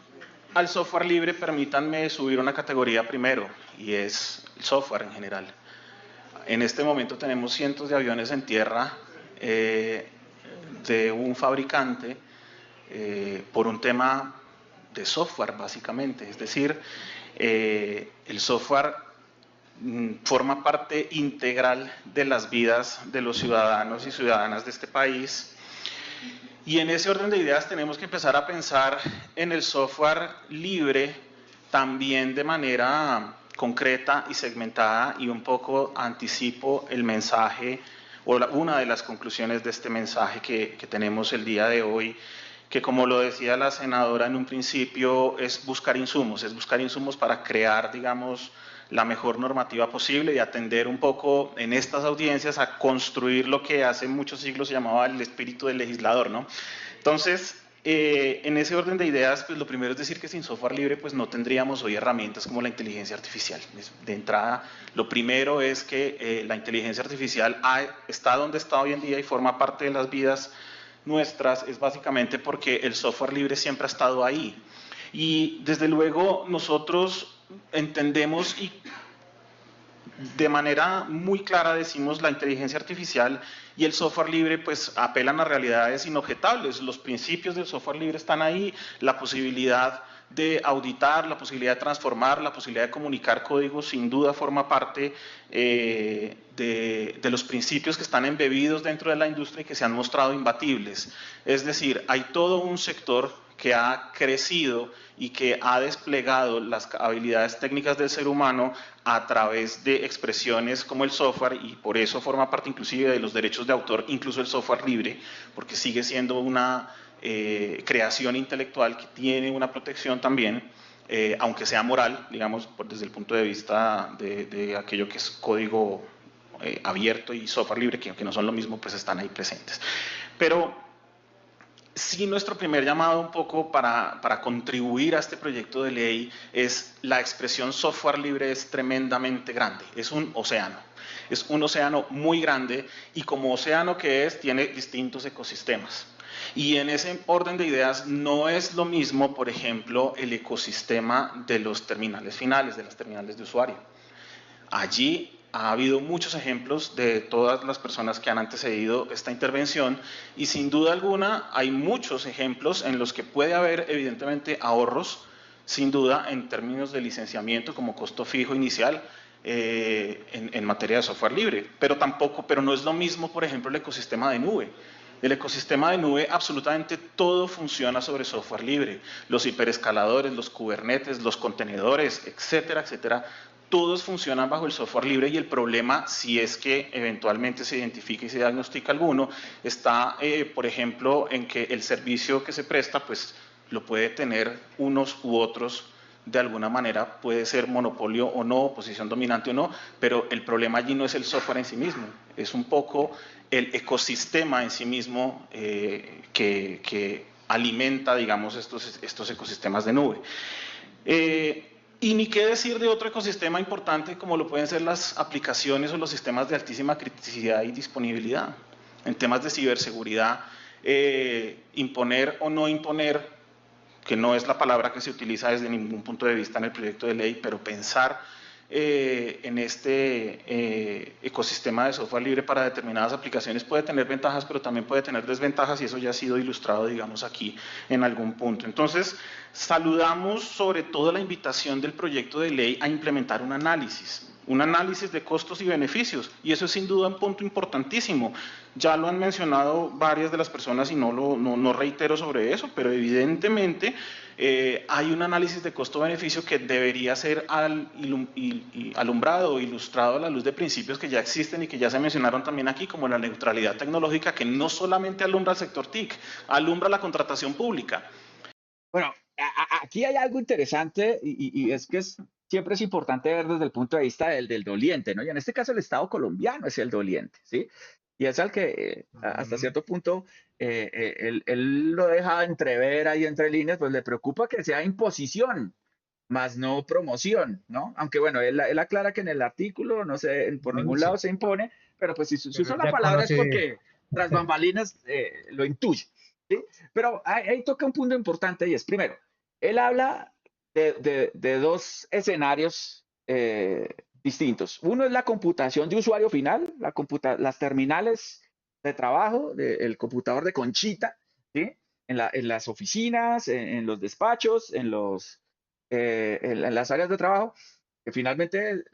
al software libre, permítanme subir una categoría primero, y es el software en general. En este momento tenemos cientos de aviones en tierra de un fabricante por un tema de software, básicamente. Es decir, el software forma parte integral de las vidas de los ciudadanos y ciudadanas de este país. Y en ese orden de ideas tenemos que empezar a pensar en el software libre también de manera concreta y segmentada, y un poco anticipo el mensaje o una de las conclusiones de este mensaje que tenemos el día de hoy, que, como lo decía la senadora en un principio, es buscar insumos para crear, digamos, la mejor normativa posible y atender un poco en estas audiencias a construir lo que hace muchos siglos se llamaba el espíritu del legislador, ¿no? Entonces, en ese orden de ideas, pues lo primero es decir que sin software libre pues no tendríamos hoy herramientas como la inteligencia artificial. De entrada, lo primero es que la inteligencia artificial está donde está hoy en día y forma parte de las vidas nuestras, es básicamente porque el software libre siempre ha estado ahí. Y desde luego nosotros entendemos y de manera muy clara decimos la inteligencia artificial y el software libre pues apelan a realidades inobjetables. Los principios del software libre están ahí, la posibilidad de auditar, la posibilidad de transformar, la posibilidad de comunicar código sin duda forma parte de los principios que están embebidos dentro de la industria y que se han mostrado imbatibles. Es decir, hay todo un sector que ha crecido y que ha desplegado las habilidades técnicas del ser humano a través de expresiones como el software, y por eso forma parte inclusive de los derechos de autor, incluso el software libre, porque sigue siendo una creación intelectual que tiene una protección también, aunque sea moral, digamos, desde el punto de vista de aquello que es código abierto y software libre, que no son lo mismo, pues están ahí presentes. Pero sí, nuestro primer llamado un poco para contribuir a este proyecto de ley es la expresión software libre es tremendamente grande, es un océano muy grande, y como océano que es, tiene distintos ecosistemas. Y en ese orden de ideas no es lo mismo, por ejemplo, el ecosistema de los terminales finales, de las terminales de usuario. Allí ha habido muchos ejemplos de todas las personas que han antecedido esta intervención, y sin duda alguna hay muchos ejemplos en los que puede haber evidentemente ahorros, sin duda, en términos de licenciamiento como costo fijo inicial en materia de software libre, pero no es lo mismo, por ejemplo, el ecosistema de nube. El ecosistema de nube, absolutamente todo funciona sobre software libre. Los hiperescaladores, los kubernetes, los contenedores, etcétera, etcétera, todos funcionan bajo el software libre, y el problema, si es que eventualmente se identifica y se diagnostica alguno, está, por ejemplo, en que el servicio que se presta, pues lo puede tener unos u otros de alguna manera, puede ser monopolio o no, posición dominante o no, pero el problema allí no es el software en sí mismo, es un poco el ecosistema en sí mismo que alimenta, digamos, estos ecosistemas de nube. Y ni qué decir de otro ecosistema importante como lo pueden ser las aplicaciones o los sistemas de altísima criticidad y disponibilidad. En temas de ciberseguridad, imponer o no imponer, que no es la palabra que se utiliza desde ningún punto de vista en el proyecto de ley, pero pensar en este ecosistema de software libre para determinadas aplicaciones puede tener ventajas, pero también puede tener desventajas, y eso ya ha sido ilustrado, digamos, aquí en algún punto. Entonces, saludamos sobre todo la invitación del proyecto de ley a implementar un análisis de costos y beneficios, y eso es sin duda un punto importantísimo. Ya lo han mencionado varias de las personas y no reitero sobre eso, pero evidentemente hay un análisis de costo-beneficio que debería ser alumbrado o ilustrado a la luz de principios que ya existen y que ya se mencionaron también aquí, como la neutralidad tecnológica, que no solamente alumbra al sector TIC, alumbra la contratación pública. Bueno, aquí hay algo interesante y es que siempre es importante ver desde el punto de vista del doliente, ¿no? Y en este caso el Estado colombiano es el doliente, ¿sí? Y es al que hasta cierto punto él lo deja entrever ahí entre líneas, pues le preocupa que sea imposición, más no promoción, ¿no? Aunque bueno, él aclara que en el artículo no sé, por No ningún dice, lado se impone, pero pues si pero usó él la ya palabra es conoce. porque tras bambalinas lo intuye, ¿sí? Pero ahí toca un punto importante y es, primero, él habla de dos escenarios distintos. Uno es la computación de usuario final, las terminales de trabajo, el computador de conchita, ¿sí? En las oficinas, en los despachos, en las áreas de trabajo, que finalmente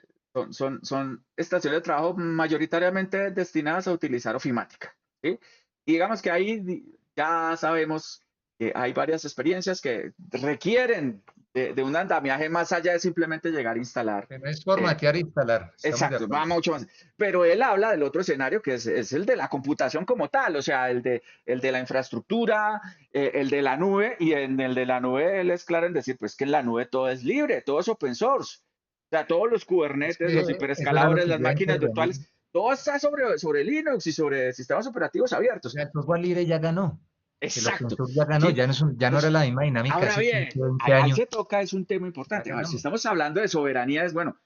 son estaciones de trabajo mayoritariamente destinadas a utilizar ofimática, ¿sí? Y digamos que ahí ya sabemos que hay varias experiencias que requieren de un andamiaje más allá de simplemente llegar a instalar. Que no es formatear e instalar, estamos de Exacto, va acuerdo. mucho más. Pero él habla del otro escenario que es el de la computación como tal, o sea, el de la infraestructura, el de la nube, y en el de la nube él es claro en decir, pues que en la nube todo es libre, todo es open source. O sea, todos los Es Kubernetes, los que eso era lo hiperescaladores, que las iba a máquinas intervenir. virtuales, todo está sobre Linux y sobre sistemas operativos O abiertos. sea, el software libre ya ganó. El open Exacto. source ya ganó, ¿Sí? ya no era Entonces, la misma dinámica ahora hace 15, bien, 20 ahí años. se toca, es un tema Ya importante. A ver, si ganamos. estamos hablando de soberanía, es bueno,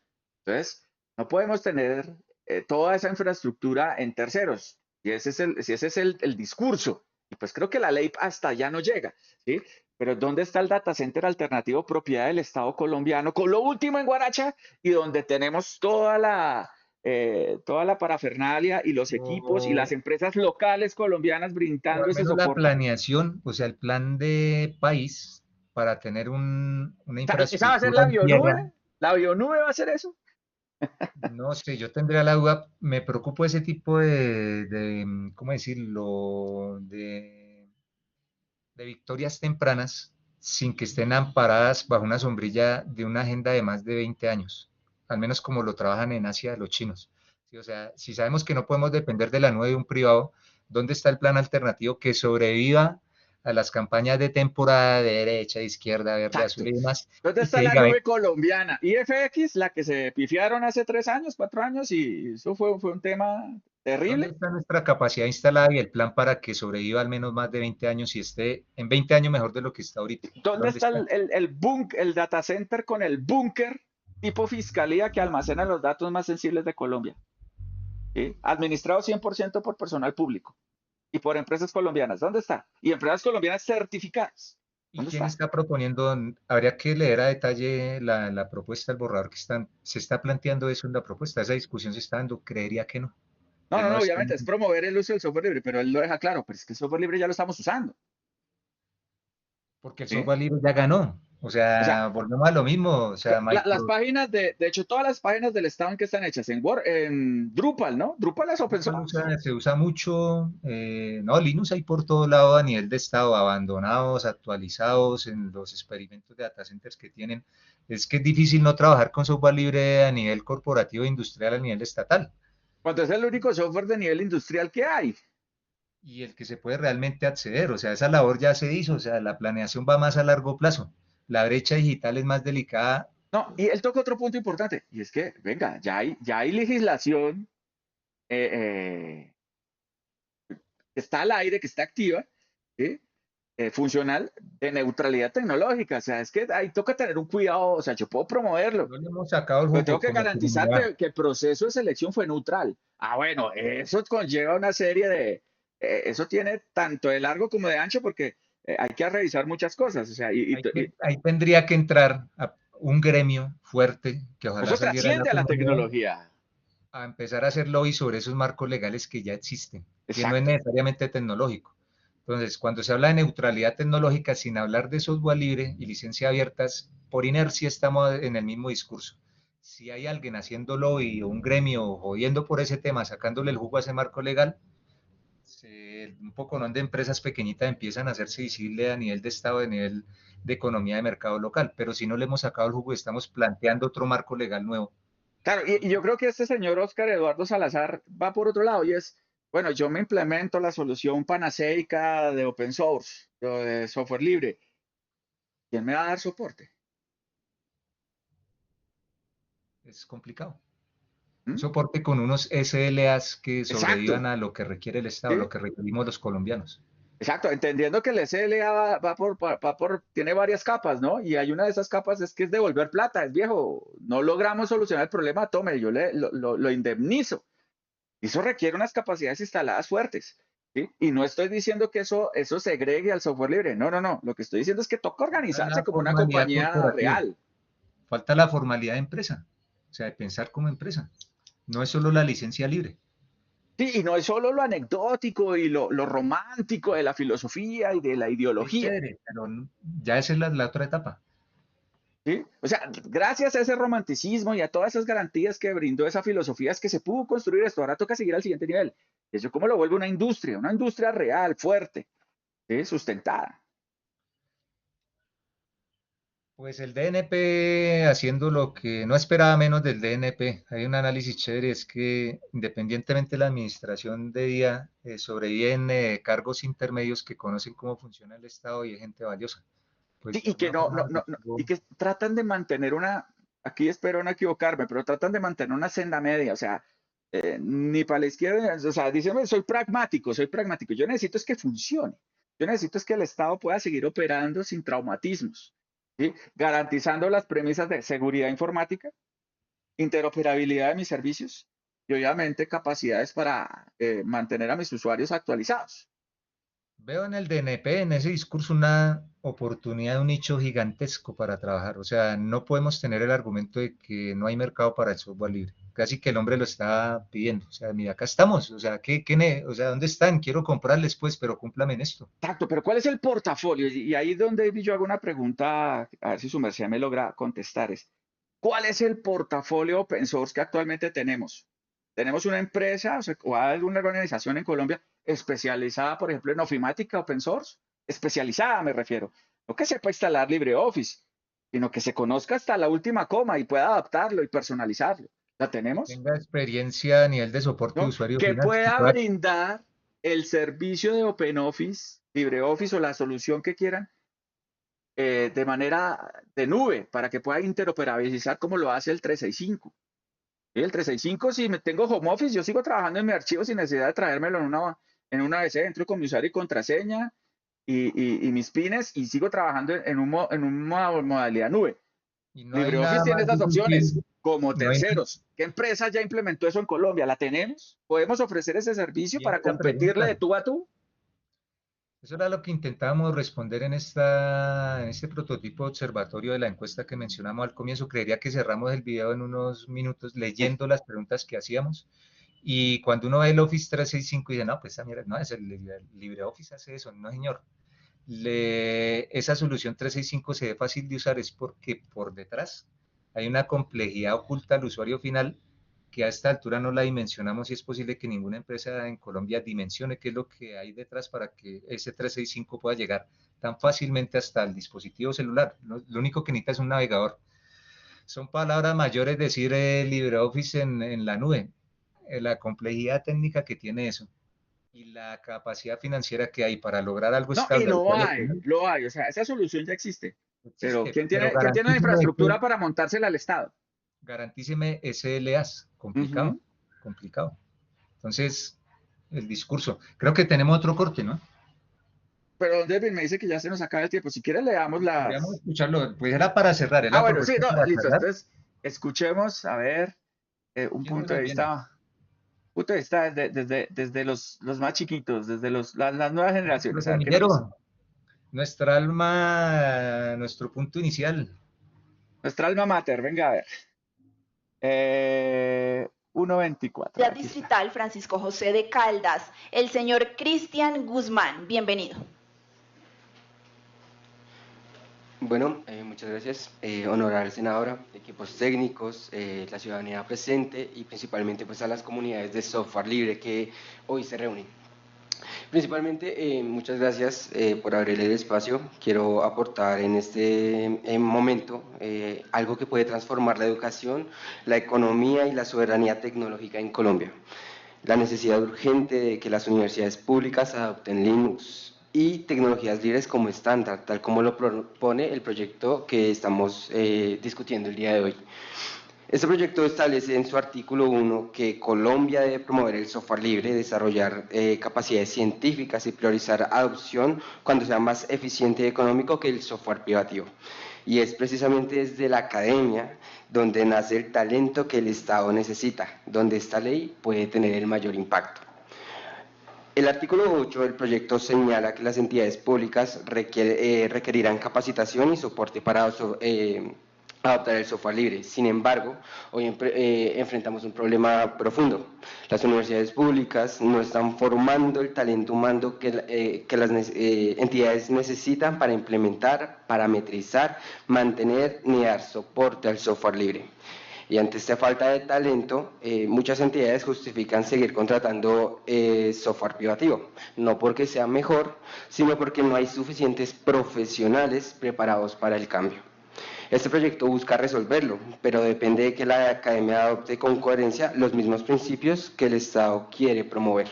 entonces no podemos tener toda esa infraestructura en terceros. Si ese es el discurso, y pues creo que la ley hasta allá no llega, ¿sí? Pero ¿dónde está el data center alternativo propiedad del Estado colombiano, con lo último en Guaracha, y donde tenemos toda la parafernalia y los equipos y las O, empresas locales colombianas o brindando al ese menos la soporte? planeación, o sea, el plan de país para tener una ¿Esa va a ser infraestructura la en tierra. bionube? ¿La bionube va a ser eso? No sé, yo tendría la duda, me preocupa ese tipo ¿cómo decirlo? De victorias tempranas sin que estén amparadas bajo una sombrilla de una agenda de más de 20 años, al menos como lo trabajan en Asia los chinos. Sí, o sea, si sabemos que no podemos depender de la nube de un privado, ¿dónde está el plan alternativo que sobreviva a las campañas de temporada de derecha, izquierda, verde, azul Exacto. y demás? ¿Dónde Y que está la diga, ven, nube colombiana? IFX, la que se pifiaron hace 3 años, 4 años, y eso fue un tema ¿dónde terrible. está nuestra capacidad instalada y el plan para que sobreviva al menos más de 20 años y esté en 20 años mejor de lo que está ahorita? ¿Dónde ¿Dónde está está? el data center con el búnker tipo fiscalía que almacena los datos más sensibles de Colombia? ¿Sí? Administrado 100% por personal público y por empresas colombianas. ¿Dónde está? Y empresas colombianas certificadas. ¿Y ¿Dónde quién está? está proponiendo? Habría que leer a detalle la propuesta, el borrador se está planteando eso en la propuesta, esa discusión se está dando, creería que no, No, que no, no no, está, obviamente es promover el uso del software libre, pero él lo deja claro, pero es que el software libre ya lo estamos usando. porque el ¿Sí? software libre ya ganó, o O sea, sea, volvemos a lo mismo, o sea, las páginas de hecho, todas las páginas del Estado en que están hechas en Drupal, ¿no? Drupal es open source. Se usa mucho, no, Linux hay por todo lado a nivel de estado, abandonados, actualizados en los experimentos de data centers que tienen, es que es difícil no trabajar con software libre a nivel corporativo e industrial, a nivel estatal. Cuando es el único software de nivel industrial que hay. Y el que se puede realmente acceder. O sea, esa labor ya se hizo, o sea, la planeación va más a largo plazo. La brecha digital es más delicada. No, y él toca otro punto importante, y es que, venga, ya hay legislación eh, que está al aire, que está activa, ¿sí? Funcional de neutralidad tecnológica. O sea, es que ahí toca tener un cuidado, o sea, yo puedo promoverlo, No le hemos sacado el pero tengo jugo que como garantizar comunidad. que el proceso de selección fue neutral. Ah, bueno, eso conlleva una serie eso tiene tanto de largo como de ancho porque hay que revisar muchas cosas. O sea, Ahí tendría que entrar, un gremio fuerte que ojalá Eso saliera de la trasciende a la comunidad tecnología. a empezar a hacer lobby sobre esos marcos legales que ya existen, que no es Exacto. necesariamente tecnológico. Entonces, cuando se habla de neutralidad tecnológica sin hablar de software libre y licencia abiertas, por inercia estamos en el mismo discurso. Si hay alguien haciendo lobby o un gremio jodiendo por ese tema, sacándole el jugo a ese marco legal, un poco ¿no? de empresas pequeñitas empiezan a hacerse visibles a nivel de Estado, a nivel de economía de mercado local, pero si no le hemos sacado el jugo, estamos planteando otro marco legal nuevo. Claro, y yo creo que este señor Oscar Eduardo Salazar va por otro lado y es, bueno, yo me implemento la solución panaceica de open source, de software libre. ¿Quién me va a dar soporte? Es complicado. Un ¿Mm? soporte con unos SLAs que sobrevivan Exacto, a lo que requiere el Estado, lo ¿sí? que requerimos los colombianos. Exacto, entendiendo que el SLA tiene varias capas, ¿no? Y hay una de esas capas es que es devolver plata, es viejo, no logramos solucionar el problema, tome, yo lo indemnizo. Eso requiere unas capacidades instaladas fuertes, ¿sí? Y no estoy diciendo que eso segregue al software libre, no, no, no, lo que estoy diciendo es que toca organizarse La como una formalidad compañía corporativa, real. falta la formalidad de empresa, o sea, de pensar como empresa. No es solo la licencia libre. Sí, y no es solo lo anecdótico y lo romántico de la filosofía y de la Es ideología. chévere, pero ya esa es la otra etapa. ¿Sí? O sea, gracias a ese romanticismo y a todas esas garantías que brindó esa filosofía es que se pudo construir esto. Ahora toca seguir al siguiente nivel. Eso cómo lo vuelve una industria real, fuerte, ¿sí? Sustentada. Pues el DNP haciendo lo que no esperaba menos del DNP. Hay un análisis chévere, es que independientemente de la administración de día, sobreviven cargos intermedios que conocen cómo funciona el Estado y es gente valiosa. Sí, Pues de y que alguna forma y que tratan de mantener aquí espero no equivocarme, pero tratan de mantener una senda media, o sea, ni para la izquierda, o sea, dicen, soy pragmático, soy pragmático. Yo necesito es que funcione. Yo necesito es que el Estado pueda seguir operando sin traumatismos, ¿sí? Garantizando las premisas de seguridad informática, interoperabilidad de mis servicios y obviamente capacidades para mantener a mis usuarios actualizados. veo en el DNP, en ese discurso, una oportunidad, un nicho gigantesco para trabajar. O sea, no podemos tener el argumento de que no hay mercado para el software libre. Casi que el hombre lo está pidiendo. O sea, mira, acá estamos. O sea, o sea, ¿dónde están? Quiero comprarles, pues, pero cúmplame en esto. Exacto, pero ¿cuál es el portafolio? Y ahí es donde yo hago una pregunta, a ver si su merced me logra contestar, es, ¿cuál es el portafolio open source que actualmente tenemos? ¿Tenemos una empresa o hay alguna organización en Colombia especializada, por ejemplo, en ofimática open source? Especializada, me refiero. No que sepa instalar LibreOffice, sino que se conozca hasta la última coma y pueda adaptarlo y personalizarlo. ¿La Que tenemos? tenga experiencia a nivel de soporte de ¿No? usuario Que final. Que pueda pueda, brindar el servicio de OpenOffice, LibreOffice o la solución que quieran de manera de nube para que pueda interoperabilizar como lo hace el 365. Y el 365, si me tengo home office, yo sigo trabajando en mi archivo sin necesidad de traérmelo en una ADC, entro con mi usuario y contraseña y mis pines y sigo trabajando en una modalidad nube. y no hay LibreOffice nada tiene más esas difícil. opciones como No hay, terceros. ¿Qué empresa ya implementó eso en Colombia? ¿La tenemos? ¿Podemos ofrecer ese servicio viene para la competirle de pregunta. tú a tú? Eso era lo que intentábamos responder en este prototipo de observatorio de la encuesta que mencionamos al comienzo. Creería que cerramos el video en unos minutos leyendo las preguntas que hacíamos. Y cuando uno ve el Office 365 y dice, no, pues mira, no, es el LibreOffice hace eso. No, señor. Esa solución 365 se ve fácil de usar es porque por detrás hay una complejidad oculta al usuario final que a esta altura no la dimensionamos y es posible que ninguna empresa en Colombia dimensione qué es lo que hay detrás para que ese 365 pueda llegar tan fácilmente hasta el dispositivo celular. Lo único que necesita es un navegador. Son palabras mayores decir LibreOffice en la nube, la complejidad técnica que tiene eso y la capacidad financiera que hay para lograr algo No, y estable al usuario final, lo hay, o sea, esa solución ya existe. Pero existe, pero quién tiene la infraestructura para montársela al Estado? garantíceme SLAs, complicado, Ujú. complicado. Entonces, el discurso. Creo que tenemos otro corte, ¿no? Pero Devin me dice que ya se nos acaba el tiempo. Si quiere, leamos Podríamos las. escucharlo, pues era para cerrar, es Ah, la bueno, sí, propuesta no, para listo. cerrar. Entonces, escuchemos, a ver, un ¿Quién nos punto lo de viene? vista. Punto de vista desde los más chiquitos, desde las nuevas Nuestro generaciones. A ver, ¿qué nos dice? semillero, nuestra alma, nuestro punto inicial. Nuestra alma mater, venga a ver. 1.24, La aquí está. Distrital Francisco José de Caldas, el señor Cristian Guzmán. Bienvenido. Bueno, muchas gracias. Honorable senadora, equipos técnicos, la ciudadanía presente y principalmente pues a las comunidades de software libre que hoy se reúnen. Principalmente, muchas gracias por abrir el espacio. Quiero aportar en este momento algo que puede transformar la educación, la economía y la soberanía tecnológica en Colombia. La necesidad urgente de que las universidades públicas adopten Linux y tecnologías libres como estándar, tal como lo propone el proyecto que estamos discutiendo el día de hoy. Este proyecto establece en su artículo 1 que Colombia debe promover el software libre, desarrollar capacidades científicas y priorizar adopción cuando sea más eficiente y económico que el software privativo. Y es precisamente desde la academia donde nace el talento que el Estado necesita, donde esta ley puede tener el mayor impacto. El artículo 8 del proyecto señala que las entidades públicas requerirán capacitación y soporte para adoptar el software libre. Sin embargo, hoy enfrentamos un problema profundo. Las universidades públicas no están formando el talento humano que las entidades necesitan para implementar, parametrizar, mantener ni dar soporte al software libre. Y ante esta falta de talento, muchas entidades justifican seguir contratando software privativo, no porque sea mejor, sino porque no hay suficientes profesionales preparados para el cambio. Este proyecto busca resolverlo, pero depende de que la academia adopte con coherencia los mismos principios que el Estado quiere promover.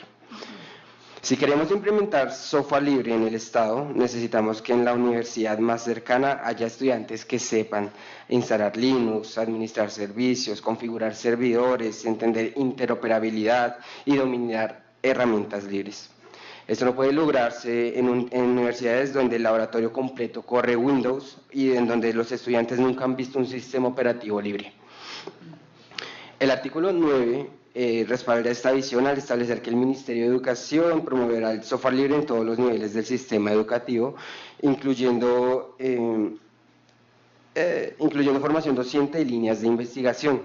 Si queremos implementar software libre en el Estado, necesitamos que en la universidad más cercana haya estudiantes que sepan instalar Linux, administrar servicios, configurar servidores, entender interoperabilidad y dominar herramientas libres. Esto no puede lograrse en universidades donde el laboratorio completo corre Windows y en donde los estudiantes nunca han visto un sistema operativo libre. El artículo 9 respalda esta visión al establecer que el Ministerio de Educación promoverá el software libre en todos los niveles del sistema educativo, incluyendo formación docente y líneas de investigación.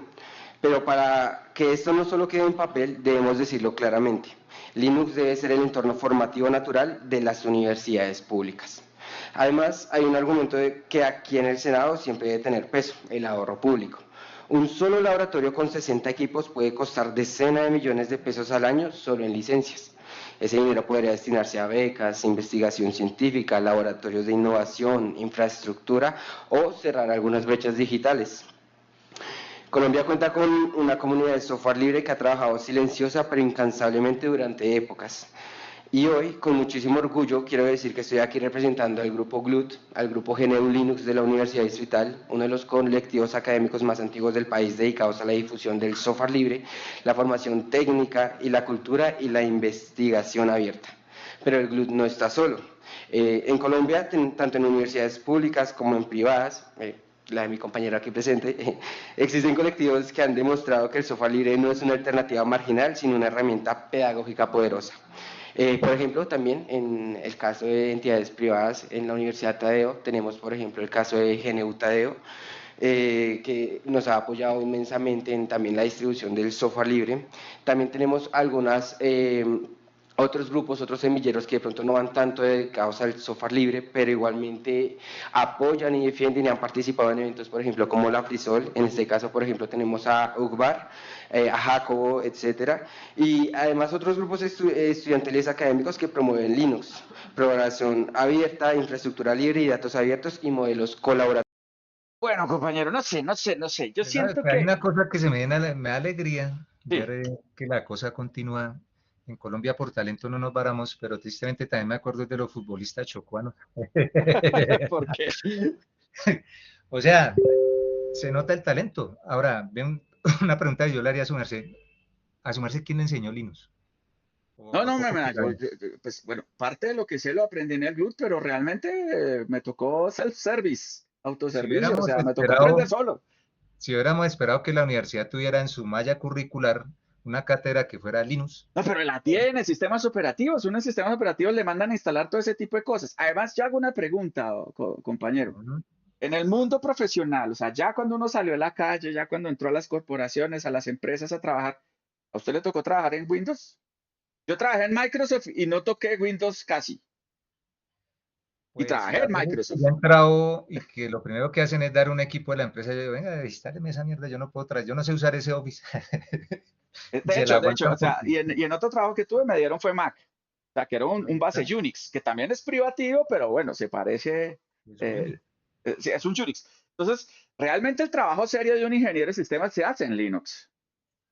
Pero para que esto no solo quede en papel, debemos decirlo claramente. Linux debe ser el entorno formativo natural de las universidades públicas. Además, hay un argumento que aquí en el Senado siempre debe tener peso, el ahorro público. Un solo laboratorio con 60 equipos puede costar decenas de millones de pesos al año solo en licencias. Ese dinero podría destinarse a becas, investigación científica, laboratorios de innovación, infraestructura o cerrar algunas brechas digitales. Colombia cuenta con una comunidad de software libre que ha trabajado silenciosa pero incansablemente durante épocas. Y hoy, con muchísimo orgullo, quiero decir que estoy aquí representando al grupo GLUT, al grupo GNU Linux de la Universidad Distrital, uno de los colectivos académicos más antiguos del país dedicados a la difusión del software libre, la formación técnica y la cultura y la investigación abierta. Pero el GLUT no está solo. En Colombia, tanto en universidades públicas como en privadas, la de mi compañera aquí presente, existen colectivos que han demostrado que el software libre no es una alternativa marginal, sino una herramienta pedagógica poderosa. Por ejemplo, también en el caso de entidades privadas, en la Universidad Tadeo, tenemos por ejemplo el caso de GNU Tadeo, que nos ha apoyado inmensamente en también la distribución del software libre. También tenemos otros grupos, otros semilleros que de pronto no van tanto dedicados al software libre, pero igualmente apoyan y defienden y han participado en eventos, por ejemplo, como la Frisol. En este caso, por ejemplo, tenemos a UGBAR, a Jacobo, etcétera, y además otros grupos estudiantiles académicos que promueven Linux, programación abierta, infraestructura libre y datos abiertos y modelos colaborativos. Bueno, compañero, no sé. Yo siento Hay que... una cosa que me da alegría ver Sí, que la cosa continúa. En Colombia por talento no nos varamos, pero tristemente también me acuerdo de los futbolistas chocuanos. ¿por qué? O sea, se nota el talento. Ahora, ven una pregunta que yo le haría a su merced. ¿A su merced quién le enseñó Linux? No, ¿A no, poco que sabe? pues bueno, parte de lo que sé lo aprendí en el GLUT, pero realmente me tocó self-service, Si autoservicio, o hubiéramos sea, me tocó aprender esperado, solo. si hubiéramos esperado que la universidad tuviera en su malla curricular una cátedra que fuera Linux. No, pero la tiene, sistemas operativos. Unos sistemas operativos le mandan a instalar todo ese tipo de cosas. Además, yo hago una pregunta, compañero. En el mundo profesional, o sea, ya cuando uno salió a la calle, ya cuando entró a las corporaciones, a las empresas a trabajar, ¿a usted le tocó trabajar en Windows? Yo trabajé en Microsoft y no toqué Windows casi. Y Pues trabajé a en veces Microsoft. he entrado y que lo primero que hacen es dar un equipo de la empresa. Yo digo, venga, instáleme esa mierda, yo no puedo traer, yo no sé usar ese Office. Y se la De hecho, o aguantan sea, porque y en otro trabajo que tuve me dieron fue Mac. O sea, que era un base Unix, que también es privativo, pero bueno, se parece, es eh, Winnie. sí, es un Unix. Entonces, realmente el trabajo serio de un ingeniero de sistemas se hace en Linux.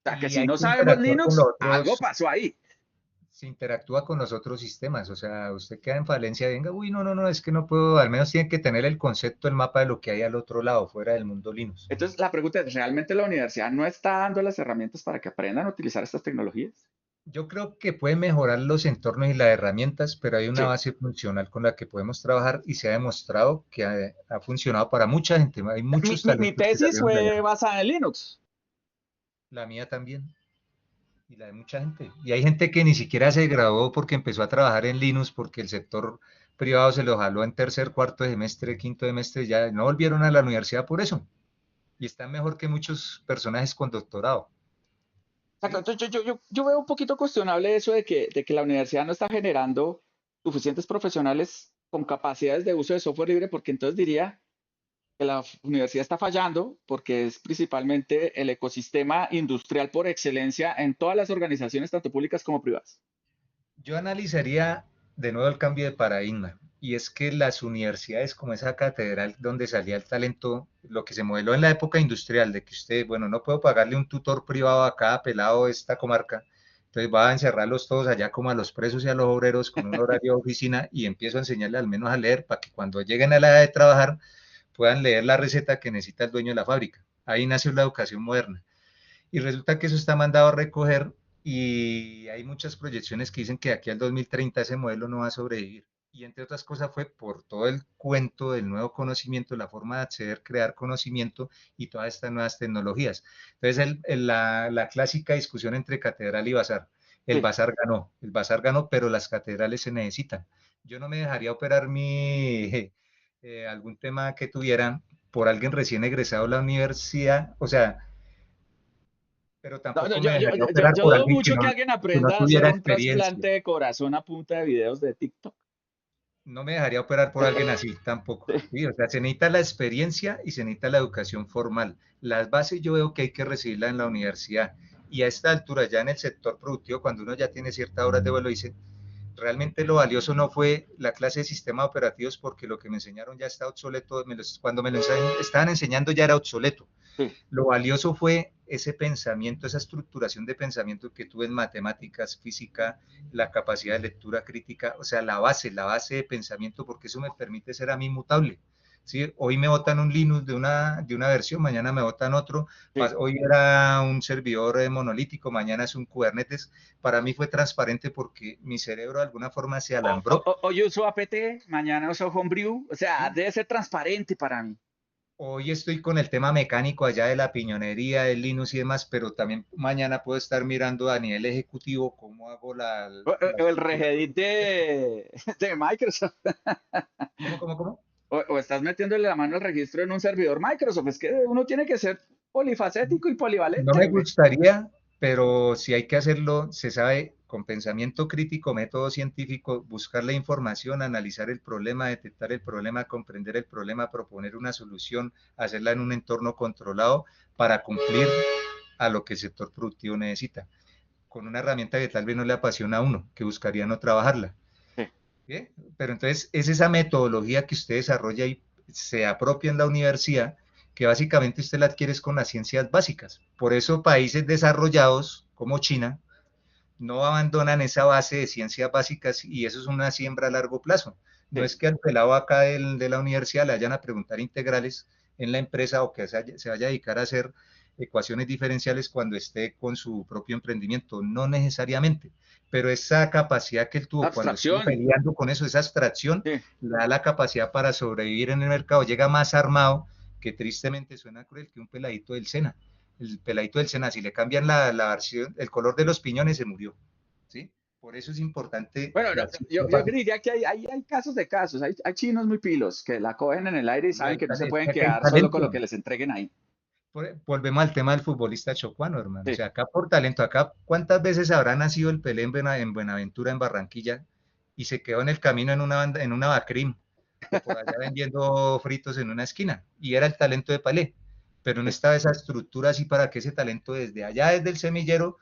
O sea, que Y si hay no que sabemos interactuar con los Linux, algo otros, pasó ahí. se interactúa con los otros sistemas. O sea, usted queda en falencia, venga, uy, no, no, no, es que no puedo, al menos tiene que tener el concepto, el mapa de lo que hay al otro lado, fuera del mundo Linux. Entonces, la pregunta es, ¿realmente la universidad no está dando las herramientas para que aprendan a utilizar estas tecnologías? Yo creo que puede mejorar los entornos y las herramientas, pero hay una Sí. base funcional con la que podemos trabajar y se ha demostrado que ha funcionado para mucha gente. Hay muchos Mi talentos que tesis salieron de fue allá. basada en Linux. La mía también y la de mucha gente. Y hay gente que ni siquiera se graduó porque empezó a trabajar en Linux porque el sector privado se lo jaló en tercer, cuarto semestre, quinto semestre, ya no volvieron a la universidad por eso. Y están mejor que muchos personajes con doctorado. Exacto. ¿Sí? Entonces, yo veo un poquito cuestionable eso de que la universidad no está generando suficientes profesionales con capacidades de uso de software libre, porque entonces diría que la universidad está fallando, porque es principalmente el ecosistema industrial por excelencia en todas las organizaciones, tanto públicas como privadas. Yo analizaría de nuevo el cambio de paradigma, y es que las universidades como esa catedral donde salía el talento, lo que se modeló en la época industrial, de que usted, bueno, no puedo pagarle un tutor privado a cada pelado de esta comarca, entonces va a encerrarlos todos allá como a los presos y a los obreros con un horario de oficina y empiezo a enseñarles al menos a leer para que cuando lleguen a la edad de trabajar puedan leer la receta que necesita el dueño de la fábrica. Ahí nació la educación moderna. Y resulta que eso está mandado a recoger y hay muchas proyecciones que dicen que de aquí al 2030 ese modelo no va a sobrevivir. Y entre otras cosas fue por todo el cuento del nuevo conocimiento, la forma de acceder, crear conocimiento y todas estas nuevas tecnologías. Entonces, la clásica discusión entre catedral y bazar. Sí. El bazar ganó, pero las catedrales se necesitan. Yo no me dejaría operar algún tema que tuvieran por alguien recién egresado de la universidad, o sea, pero No, no, tampoco me dejaría operar yo por dudo alguien mucho que alguien que no aprenda a hacer tuviera un trasplante experiencia. de corazón a punta de videos de TikTok. No me dejaría operar por alguien así tampoco. Sí, o sea, se necesita la experiencia y se necesita la educación formal. Las bases yo veo que hay que recibirla en la universidad. Y a esta altura, ya en el sector productivo, cuando uno ya tiene ciertas horas de vuelo, dice, realmente lo valioso no fue la clase de sistemas operativos porque lo que me enseñaron ya está obsoleto. Cuando me lo estaban enseñando ya era obsoleto. Sí. Lo valioso fue ese pensamiento, esa estructuración de pensamiento que tuve en matemáticas, física, la capacidad de lectura crítica, o sea, la base de pensamiento, porque eso me permite ser a mí mutable. ¿Sí? Hoy me botan un Linux de una versión, mañana me botan otro, Sí. hoy era un servidor monolítico, mañana es un Kubernetes. Para mí fue transparente porque mi cerebro de alguna forma se alambró. Hoy uso APT, mañana uso Homebrew. O sea, ¿Sí? debe ser transparente para mí. Hoy estoy con el tema mecánico allá de la piñonería, del Linux y demás, pero también mañana puedo estar mirando a nivel ejecutivo cómo hago la O el estructura. regedit de Microsoft. ¿Cómo? O estás metiéndole la mano al registro en un servidor Microsoft. Es que uno tiene que ser polifacético y No polivalente, me güey. gustaría, pero si hay que hacerlo, se sabe con pensamiento crítico, método científico, buscar la información, analizar el problema, detectar el problema, comprender el problema, proponer una solución, hacerla en un entorno controlado para cumplir a lo que el sector productivo necesita, con una herramienta que tal vez no le apasiona a uno, que buscaría no trabajarla. Sí. ¿Sí? Pero entonces es esa metodología que usted desarrolla y se apropia en la universidad, que básicamente usted la adquiere con las ciencias básicas. Por eso países desarrollados como China no abandonan esa base de ciencias básicas y eso es una siembra a largo plazo. No Sí. es que al pelado acá de la universidad le vayan a preguntar integrales en la empresa o que se vaya a dedicar a hacer ecuaciones diferenciales cuando esté con su propio emprendimiento, no necesariamente, pero esa capacidad que él tuvo cuando estuvo Abstracción. peleando con eso, esa abstracción, Sí. le da la capacidad para sobrevivir en el mercado, llega más armado, que tristemente suena cruel, que un peladito del SENA. El peladito del SENA, si le cambian la versión, el color de los piñones, se murió. ¿Sí? Por eso es importante Bueno, que no, así yo sepa diría que hay casos de casos. Hay chinos muy pilos que la cogen en el aire y lo saben del que no se pueden que hay quedar solo con lo talento. que les entreguen ahí. Volvemos al tema del futbolista chocuano, hermano. O Sí. sea, acá por talento, acá, ¿cuántas veces habrá nacido el Pelé en Buenaventura, en Barranquilla, y se quedó en el camino en una Bacrim, o por allá vendiendo fritos en una esquina? Y era el talento de Pelé, pero no Sí. estaba esa estructura así para que ese talento desde allá, desde el semillero,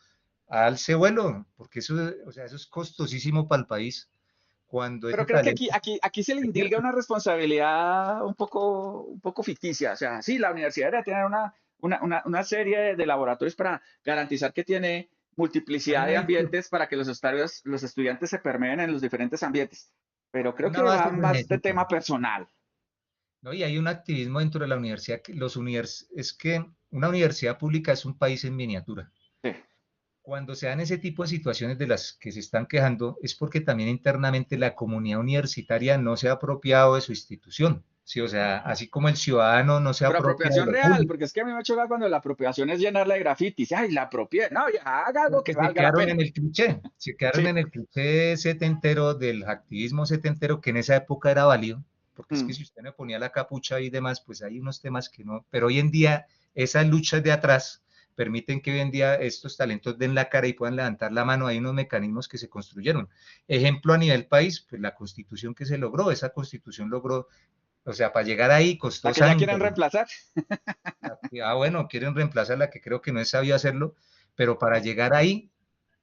alce vuelo, porque eso, o sea, eso es costosísimo para el país cuando ese Pero creo que talento aquí se le se indilga pierde. una responsabilidad un poco ficticia. O sea, sí, la universidad debe tener una serie de laboratorios para garantizar que tiene Hay multiplicidad de ambientes para que los estudiantes se permeen en los diferentes ambientes. Pero creo una que va base se más de necesita. tema personal. ¿No? Y hay un activismo dentro de la universidad es que una universidad pública es un país en miniatura. Sí. Cuando se dan ese tipo de situaciones de las que se están quejando, es porque también internamente la comunidad universitaria no se ha apropiado de su institución. Sí, o sea, así como el ciudadano no se Pero apropia de apropiación lo real, público, porque es que a mí me choca cuando la apropiación es llenarla de grafitis. Ay, la apropié. No, ya haga algo que porque se valga la quedaron pena. en el cliché, se quedaron Sí. en el cliché setentero del activismo setentero que en esa época era válido, porque es que Mm. si usted me ponía la capucha y demás, pues hay unos temas que no, pero hoy en día esas luchas de atrás permiten que hoy en día estos talentos den la cara y puedan levantar la mano. Hay unos mecanismos que se construyeron. Ejemplo a nivel país, pues la constitución que se logró, esa constitución logró, o sea, para llegar ahí La costó que ya quieren sangre. reemplazar. Bueno, quieren reemplazar la que creo que no es sabio hacerlo, pero para llegar ahí,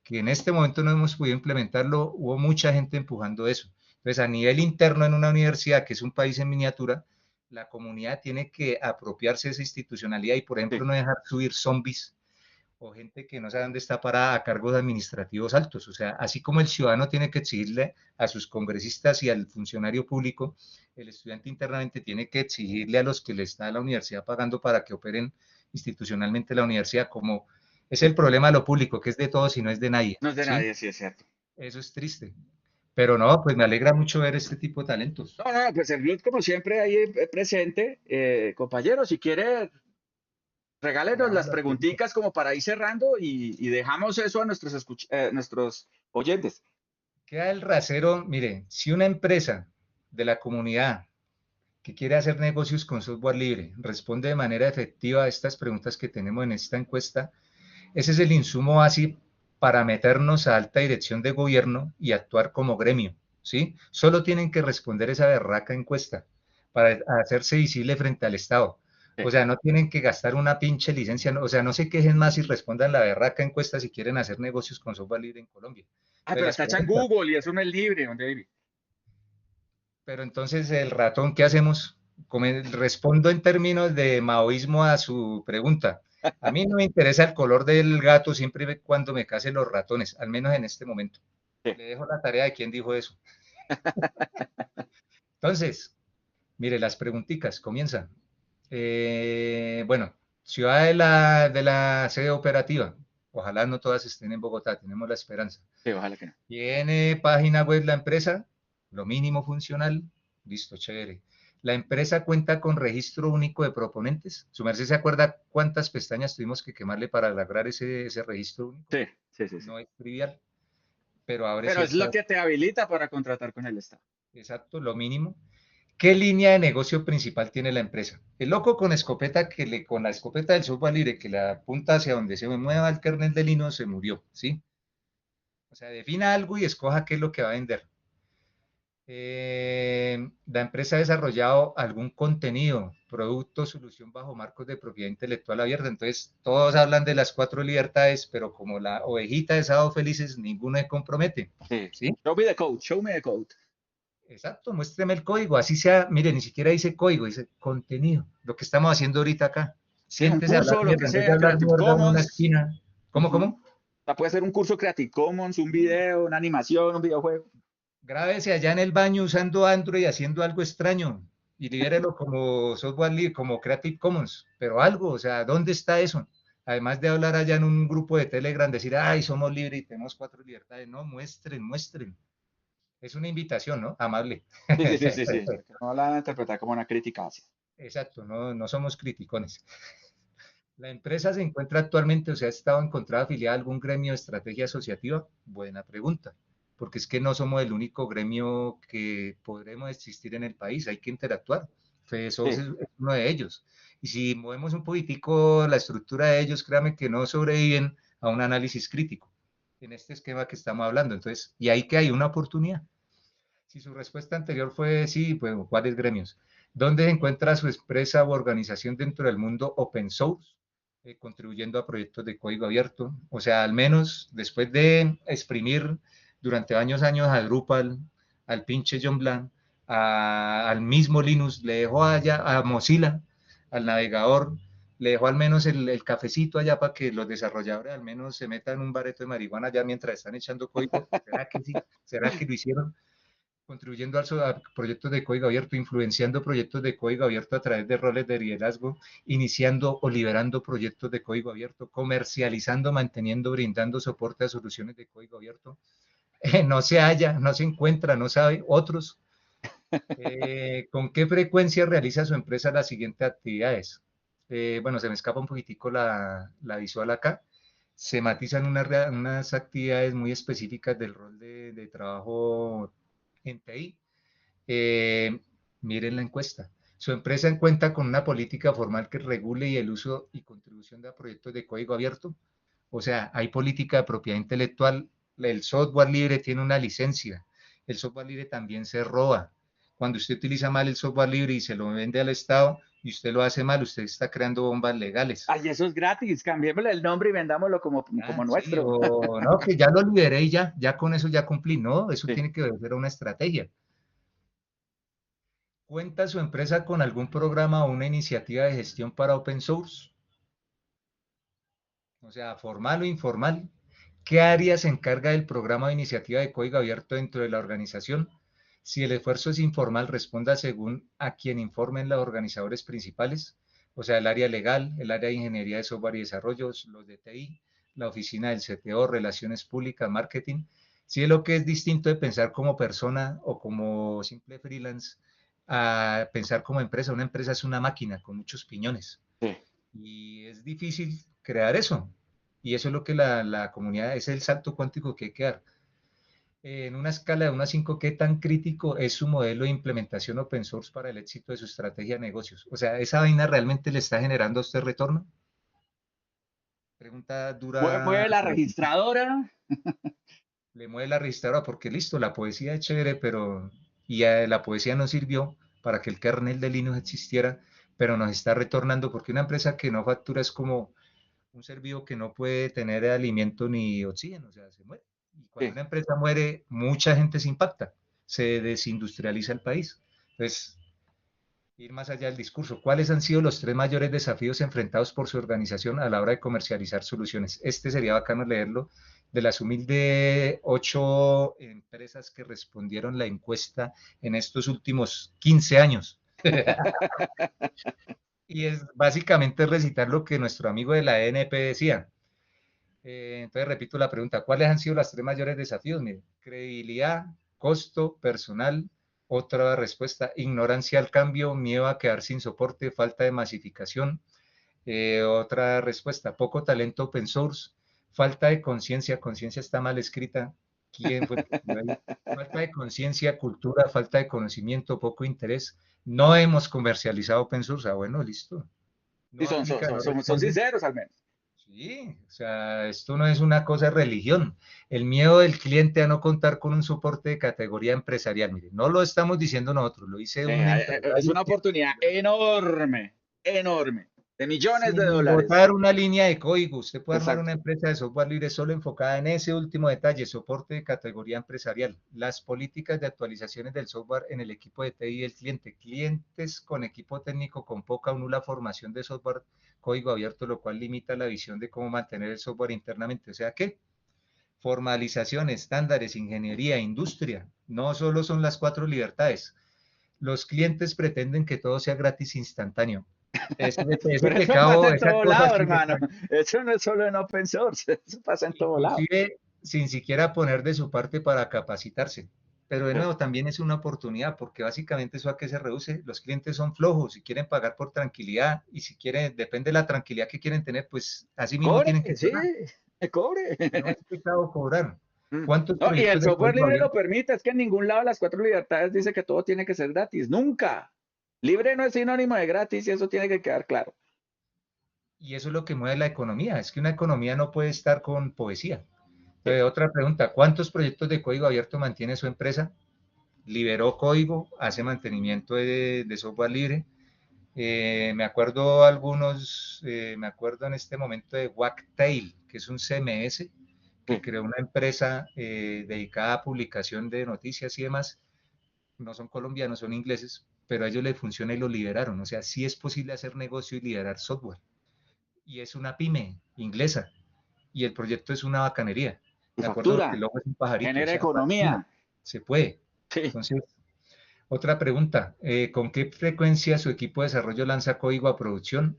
que en este momento no hemos podido implementarlo, hubo mucha gente empujando eso. Entonces, a nivel interno en una universidad, que es un país en miniatura, la comunidad tiene que apropiarse de esa institucionalidad y, por ejemplo, Sí. no dejar subir zombies o gente que no sabe dónde está parada a cargos administrativos altos. O sea, así como el ciudadano tiene que exigirle a sus congresistas y al funcionario público, el estudiante internamente tiene que exigirle a los que le está la universidad pagando para que operen institucionalmente la universidad, como es el problema de lo público, que es de todos y no es de nadie, No es de ¿sí? nadie, sí es cierto. Eso es triste. Pero no, pues me alegra mucho ver este tipo de talentos. No, no, pues el Blue, como siempre, ahí presente. Compañero, si quiere, regálenos las Hagámoslo aquí. preguntitas como para ir cerrando y dejamos eso a nuestros oyentes. Queda el rasero, mire, si una empresa de la comunidad que quiere hacer negocios con software libre responde de manera efectiva a estas preguntas que tenemos en esta encuesta, ese es el insumo así para meternos a alta dirección de gobierno y actuar como gremio, ¿sí? Solo tienen que responder esa berraca encuesta para hacerse visible frente al Estado. Sí. O sea, no tienen que gastar una pinche licencia, o sea, no se quejen más y respondan la berraca encuesta si quieren hacer negocios con software libre en Colombia. Ah, Entonces pero las está hecha en preguntas, Google y eso no es libre, don David. pero entonces el ratón, ¿qué hacemos? Respondo en términos de maoísmo a su pregunta. A mí no me interesa el color del gato siempre y cuando me casen los ratones, al menos en este momento. Sí. Le dejo la tarea de quién dijo eso. Entonces, mire, las preguntitas comienzan. Bueno, ciudad de la sede operativa. Ojalá no todas estén en Bogotá, tenemos la esperanza. Sí, ojalá que no. ¿Tiene página web la empresa? Lo mínimo funcional. Listo, chévere. ¿La empresa cuenta con registro único de proponentes? ¿Su merced se acuerda cuántas pestañas tuvimos que quemarle para lograr ese registro único? Sí, sí, sí, sí. No es trivial, pero abre Pero es lo ciertas, que te habilita para contratar con el Estado. exacto, lo mínimo. ¿Qué línea de negocio principal tiene la empresa? El loco con escopeta con la escopeta del software libre que la apunta hacia donde se mueva el kernel de Linux se murió, ¿sí? O sea, defina algo y escoja qué es lo que va a vender. La empresa ha desarrollado algún contenido, producto, solución bajo marcos de propiedad intelectual abierta. Entonces, todos hablan de las 4 libertades, pero como la ovejita de Sábado Felices, ninguno se compromete. Sí. ¿Sí? Show me the code, show me the code. Exacto, muéstreme el código. Así sea, mire, ni siquiera dice código, dice contenido. Lo que estamos haciendo ahorita acá. Sí, un Siéntese a hablar curso, lo mierda, que en vez de sea, hablar Creative mierda en una Commons. esquina. ¿Cómo, Ujú. cómo? O sea, puede ser un curso Creative Commons, un video, una animación, un videojuego. Grábese allá en el baño usando Android haciendo algo extraño y libérelo como software libre, como Creative Commons, pero algo, o sea, ¿dónde está eso? Además de hablar allá en un grupo de Telegram, decir, ay, somos libres y tenemos 4 libertades. No, muestren, muestren. Es una invitación, ¿no? Amable. Sí, sí, sí, sí, sí. Que no la van a interpretar como una crítica hacia. Exacto, no, no somos criticones. La empresa se encuentra actualmente, o sea, ha estado encontrada afiliada a algún gremio de estrategia asociativa. Buena pregunta. porque es que no somos el único gremio que podremos existir en el país, hay que interactuar. FEDESOF Sí. es uno de ellos. Y si movemos un poquitico la estructura de ellos, créame que no sobreviven a un análisis crítico en este esquema que estamos hablando. Entonces, y ahí que hay una oportunidad. Si su respuesta anterior fue sí, pues ¿cuáles gremios? ¿Dónde se encuentra su empresa o organización dentro del mundo open source? Contribuyendo a proyectos de código abierto. O sea, al menos después de exprimir durante años a Drupal, al pinche John Blanc, al mismo Linux, le dejó allá a Mozilla, al navegador, le dejó al menos el cafecito allá para que los desarrolladores al menos se metan un bareto de marihuana allá mientras están echando código. ¿Será que sí? ¿Será que lo hicieron? Contribuyendo a proyectos de código abierto, influenciando proyectos de código abierto a través de roles de liderazgo, iniciando o liberando proyectos de código abierto, comercializando, manteniendo, brindando soporte a soluciones de código abierto. No se halla, no se encuentra, no sabe. Otros, ¿con qué frecuencia realiza su empresa las siguientes actividades? Bueno, se me escapa un poquitico la visual acá. Se matizan unas actividades muy específicas del rol de trabajo en TI. Miren la encuesta. Su empresa cuenta con una política formal que regule y el uso y contribución de proyectos de código abierto. O sea, hay política de propiedad intelectual. El software libre tiene una licencia. El software libre también se roba. Cuando usted utiliza mal el software libre y se lo vende al Estado y usted lo hace mal, usted está creando bombas legales. Ay, eso es gratis, cambiémosle el nombre y vendámoslo como nuestro. Sí, o no, que ya lo liberé y ya con eso ya cumplí. No, eso Sí. tiene que ser una estrategia. ¿Cuenta su empresa con algún programa o una iniciativa de gestión para open source? O sea, formal o informal. ¿Qué área se encarga del programa o iniciativa de código abierto dentro de la organización? Si el esfuerzo es informal, responda según a quien informen los organizadores principales, o sea, el área legal, el área de ingeniería de software y desarrollo, los de TI, la oficina del CTO, relaciones públicas, marketing. Si es lo que es distinto de pensar como persona o como simple freelance a pensar como empresa. Una empresa es una máquina con muchos piñones. Sí. Y es difícil crear eso. Y eso es lo que la comunidad, es el salto cuántico que hay que dar. En una escala de 1 a 5, ¿qué tan crítico es su modelo de implementación open source para el éxito de su estrategia de negocios? O sea, ¿esa vaina realmente le está generando a usted retorno? Pregunta dura. Mueve la registradora. Le mueve la registradora porque listo, la poesía es chévere, pero y la poesía no sirvió para que el kernel de Linux existiera, pero nos está retornando porque una empresa que no factura es como un ser vivo que no puede tener alimento ni oxígeno, o sea, se muere. Y cuando Sí. una empresa muere, mucha gente se impacta, se desindustrializa el país. Entonces, ir más allá del discurso. ¿Cuáles han sido los 3 mayores desafíos enfrentados por su organización a la hora de comercializar soluciones? Este sería bacano leerlo. De las humildes 8 empresas que respondieron la encuesta en estos últimos 15 años. Y es básicamente recitar lo que nuestro amigo de la ENP decía. Entonces repito la pregunta, ¿cuáles han sido los 3 mayores desafíos? Mire, credibilidad, costo, personal. Otra respuesta, ignorancia al cambio, miedo a quedar sin soporte, falta de masificación. Otra respuesta, poco talento open source, falta de conciencia, conciencia está mal escrita. ¿Quién fue el que escribió ahí? Falta de conciencia, cultura, falta de conocimiento, poco interés. No hemos comercializado open source. Ah, bueno, listo. Sí, No aplica, no son responde. sinceros al menos. Sí, o sea, esto no es una cosa de religión. El miedo del cliente a no contar con un soporte de categoría empresarial. Mire, no lo estamos diciendo nosotros, lo dice un Es empresario una oportunidad enorme, enorme, de millones de sin dólares. botar una línea de código. Usted puede armar una Exacto. empresa de software libre solo enfocada en ese último detalle, soporte de categoría empresarial. Las políticas de actualizaciones del software en el equipo de TI del cliente. Clientes con equipo técnico con poca o nula formación de software código abierto, lo cual limita la visión de cómo mantener el software internamente. O sea que formalización, estándares, ingeniería, industria, no solo son las 4 libertades. Los clientes pretenden que todo sea gratis instantáneo. Ese Pero eso pecado, pasa en esa todo cosa lado, así de hermano. Eso no es solo en open source, eso pasa en todo lado. inclusive sin siquiera poner de su parte para capacitarse. Pero de Sí. nuevo, también es una oportunidad, porque básicamente eso a qué se reduce. Los clientes son flojos y quieren pagar por tranquilidad, y si quieren, depende de la tranquilidad que quieren tener, pues así mismo Cobre, tienen que sí, cobrar. cobre. No es pecado cobrar. ¿Cuántos No, y el proyectos de software código libre lo abierto? permite, es que en ningún lado de las 4 libertades dice que todo tiene que ser gratis, nunca. Libre no es sinónimo de gratis y eso tiene que quedar claro. Y eso es lo que mueve la economía. Es que una economía no puede estar con poesía. Sí. Otra pregunta, ¿cuántos proyectos de código abierto mantiene su empresa? Liberó código, hace mantenimiento de software libre. Me acuerdo algunos, me acuerdo en este momento de Wagtail, que es un CMS que Sí. creó una empresa dedicada a publicación de noticias y demás. No son colombianos, son ingleses, pero a ellos les funciona y lo liberaron. O sea, sí es posible hacer negocio y liberar software. Y es una pyme inglesa y el proyecto es una bacanería. Y Me acuerdo que factura, el logo es un pajarito, o genera sea, factura, economía. se puede. Sí. Entonces, otra pregunta, ¿con qué frecuencia su equipo de desarrollo lanza código a producción?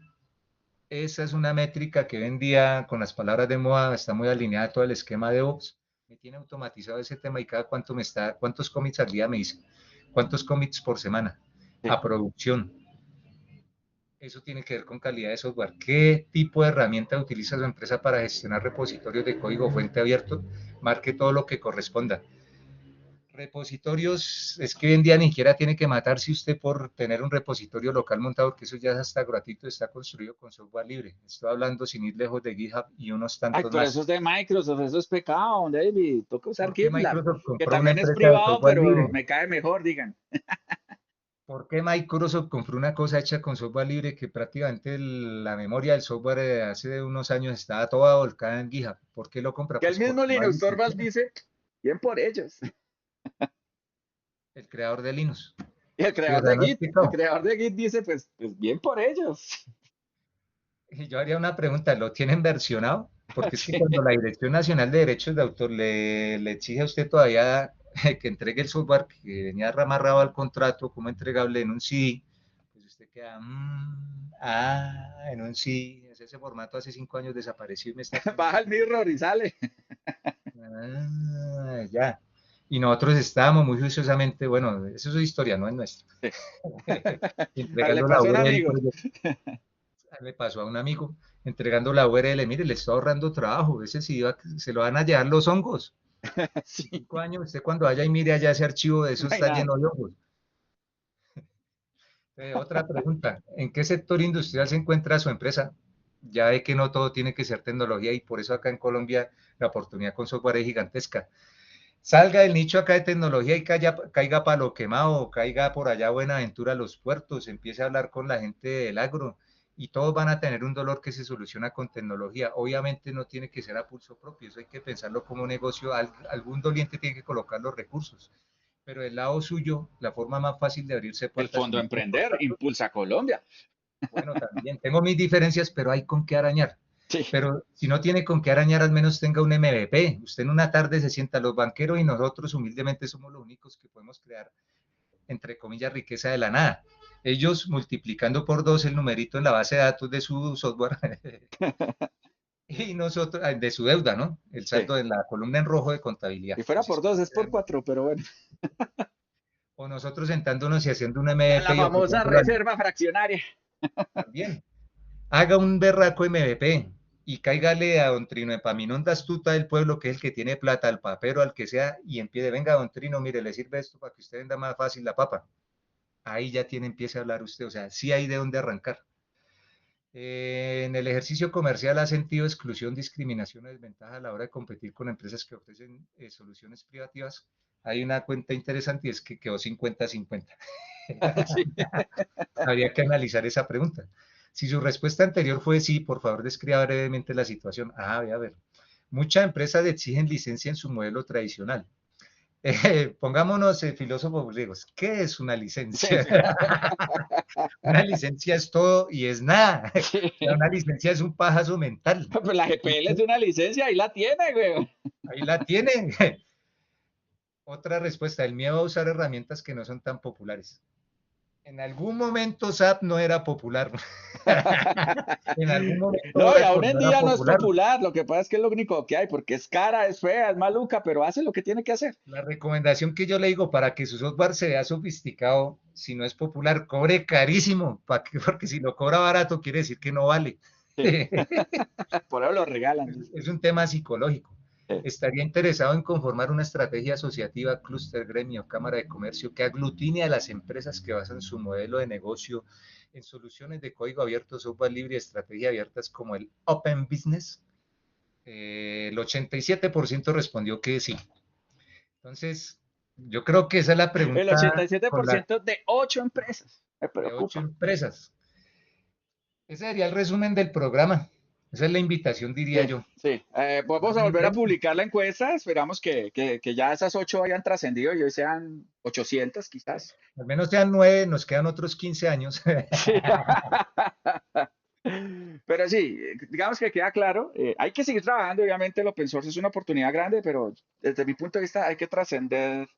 Esa es una métrica que hoy en día, con las palabras de moda, está muy alineada a todo el esquema de Ops. Me tiene automatizado ese tema y cada cuánto me está, cuántos commits al día me dice, cuántos commits por semana Sí. a producción. Eso tiene que ver con calidad de software. ¿Qué tipo de herramienta utiliza su empresa para gestionar repositorios de código fuente abierto? Marque todo lo que corresponda. Repositorios, es que hoy en día ni siquiera tiene que matarse usted por tener un repositorio local montado, porque eso ya está gratuito, está construido con software libre. Estoy hablando sin ir lejos de GitHub y unos Ay, tantos pero eso más. es de Microsoft, eso es pecado, David. Toca usar ¿Por qué GitLab, Microsoft que compró una también es empresa de privado, software pero libre? me cae mejor, digan. ¿Por qué Microsoft compró una cosa hecha con software libre que prácticamente la memoria del software hace unos años estaba toda volcada en GitHub? ¿Por qué lo compra? Que el Pues mismo porque no hay Linus Torvalds licencia. dice, bien por ellos. El creador de Linux. Y el Sí, o creador sea, de no he Git, el explicado. creador de Git dice, pues bien por ellos. Y yo haría una pregunta, ¿lo tienen versionado? Porque es que Sí. cuando la Dirección Nacional de Derechos de Autor le exige a usted todavía que entregue el software que venía amarrado al contrato como entregable en un CD, pues usted queda, en un CD, ese formato hace 5 años desapareció y me está pidiendo Baja que el mirror y sale. ya. Y nosotros estábamos muy juiciosamente, bueno, eso es su historia, no es nuestra, Sí. Le entregando la pasó a un URL, amigo. le pasó a un amigo, entregando la URL, mire, le está ahorrando trabajo, ese sí se lo van a llevar los hongos. En Sí, 5 años, usted cuando vaya y mire allá ese archivo, de eso no hay está nada. lleno de hongos. Otra pregunta, ¿en qué sector industrial se encuentra su empresa? Ya ve que no todo tiene que ser tecnología y por eso acá en Colombia la oportunidad con software es gigantesca. Salga del nicho acá de tecnología y caiga para lo quemado, o caiga por allá Buenaventura a los puertos, empiece a hablar con la gente del agro y todos van a tener un dolor que se soluciona con tecnología. Obviamente no tiene que ser a pulso propio, eso hay que pensarlo como negocio, algún doliente tiene que colocar los recursos, pero del lado suyo, la forma más fácil de abrirse El puertas Fondo con estos Emprender contratos, impulsa Colombia. bueno, también tengo mis diferencias, pero hay con qué arañar. Sí, Pero si no tiene con qué arañar, al menos tenga un MVP. Usted en una tarde se sienta, los banqueros y nosotros humildemente somos los únicos que podemos crear, entre comillas, riqueza de la nada. Ellos multiplicando por 2 el numerito en la base de datos de su software y nosotros, de su deuda, ¿no? El sí. saldo en la columna en rojo de contabilidad. Si fuera por 2, es por 4, pero bueno. O nosotros sentándonos y haciendo un La MVP y famosa ofreciéndolo reserva fraccionaria. también. Haga un berraco MVP y cáigale a don Trino Epaminonda Astuta del pueblo, que es el que tiene plata, al papero, al que sea, y empiece, venga, don Trino, mire, le sirve esto para que usted venda más fácil la papa. Ahí ya empiece a hablar usted, o sea, sí hay de dónde arrancar. En el ejercicio comercial ha sentido exclusión, discriminación o desventaja a la hora de competir con empresas que ofrecen soluciones privativas. Hay una cuenta interesante y es que quedó 50-50. Sí. Habría que analizar esa pregunta. Si su respuesta anterior fue sí, por favor describa brevemente la situación. Voy a ver. Muchas empresas exigen licencia en su modelo tradicional. Pongámonos filósofos griegos. ¿Qué es una Sí, licencia? sí. Una licencia es todo y es nada. Sí. Una licencia es un pajazo mental. Pues la GPL es una licencia, ahí la tiene, güey. Ahí la tienen. Otra respuesta, el miedo a usar herramientas que no son tan populares. En algún momento SAP no era popular. En algún momento No, y aún Oracle en no era día no es popular. popular, lo que pasa es que es lo único que hay, porque es cara, es fea, es maluca, pero hace lo que tiene que hacer. La recomendación que yo le digo para que su software se vea sofisticado, si no es popular, cobre carísimo, porque si lo cobra barato quiere decir que no vale. Sí. Por eso lo regalan. Es un tema psicológico. estaría interesado en conformar una estrategia asociativa, clúster, gremio, cámara de comercio que aglutine a las empresas que basan su modelo de negocio en soluciones de código abierto, software libre y estrategia abiertas como el Open Business. El 87% respondió que sí. Entonces, yo creo que esa es la El pregunta con la 87% de 8 empresas. Me de 8 preocupa. empresas. Ese sería el resumen del programa. Esa es la invitación, diría Sí, yo. sí. Vamos a volver a publicar la encuesta. Esperamos que ya esas 8 hayan trascendido y hoy sean 800 quizás. Al menos sean 9, nos quedan otros 15 años. Sí. Pero sí, digamos que queda claro. Hay que seguir trabajando. Obviamente el open source es una oportunidad grande, pero desde mi punto de vista hay que trascender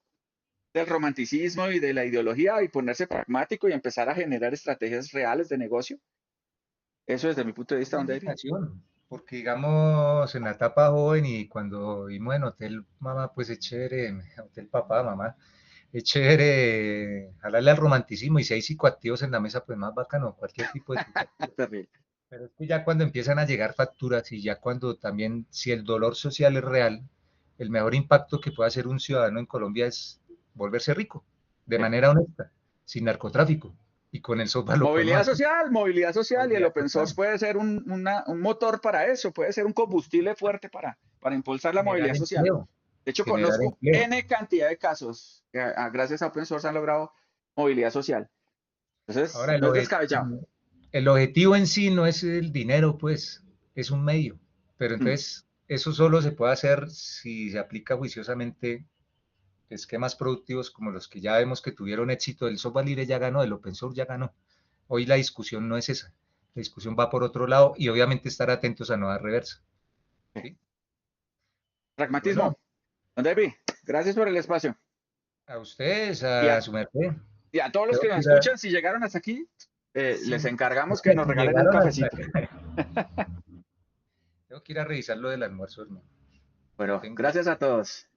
del romanticismo y de la ideología y ponerse pragmático y empezar a generar estrategias reales de negocio. Eso desde mi punto de vista, La don David. invitación, porque digamos en la etapa joven y cuando vimos en Hotel Mamá, pues es chévere, Hotel Papá, mamá, es chévere jalarle al romanticismo y si hay psicoactivos en la mesa, pues más bacano, cualquier tipo de psicoactivo. Terrible. Pero es que ya cuando empiezan a llegar facturas y ya cuando también, si el dolor social es real, el mejor impacto que puede hacer un ciudadano en Colombia es volverse rico, de Sí. manera honesta, sin narcotráfico. Y con el software lo podemos hacer. Movilidad social y el Movilidad open source total. puede ser un motor para eso, puede ser un combustible fuerte para impulsar la Generar movilidad social. empleo, De hecho, generar conozco empleo. N cantidad de casos que gracias a open source han logrado movilidad social. Entonces, Ahora, no es descabellado. el objetivo en sí no es el dinero, pues, es un medio. Pero Mm. entonces, eso solo se puede hacer si se aplica juiciosamente esquemas productivos como los que ya vemos que tuvieron éxito. El software libre ya ganó, el open source ya ganó. Hoy la discusión no es esa. La discusión va por otro lado y obviamente estar atentos a no dar reversa. ¿Sí? Bueno, Pragmatismo. Don David, gracias por el espacio. a ustedes, Y a a, su merced. y a todos los Tengo que nos que ir a- escuchan, si llegaron hasta aquí, les sí, encargamos que nos regalen un llegaron hasta cafecito. acá. Tengo que ir a revisar lo del almuerzo, hermano. Bueno, Tengo gracias a todos.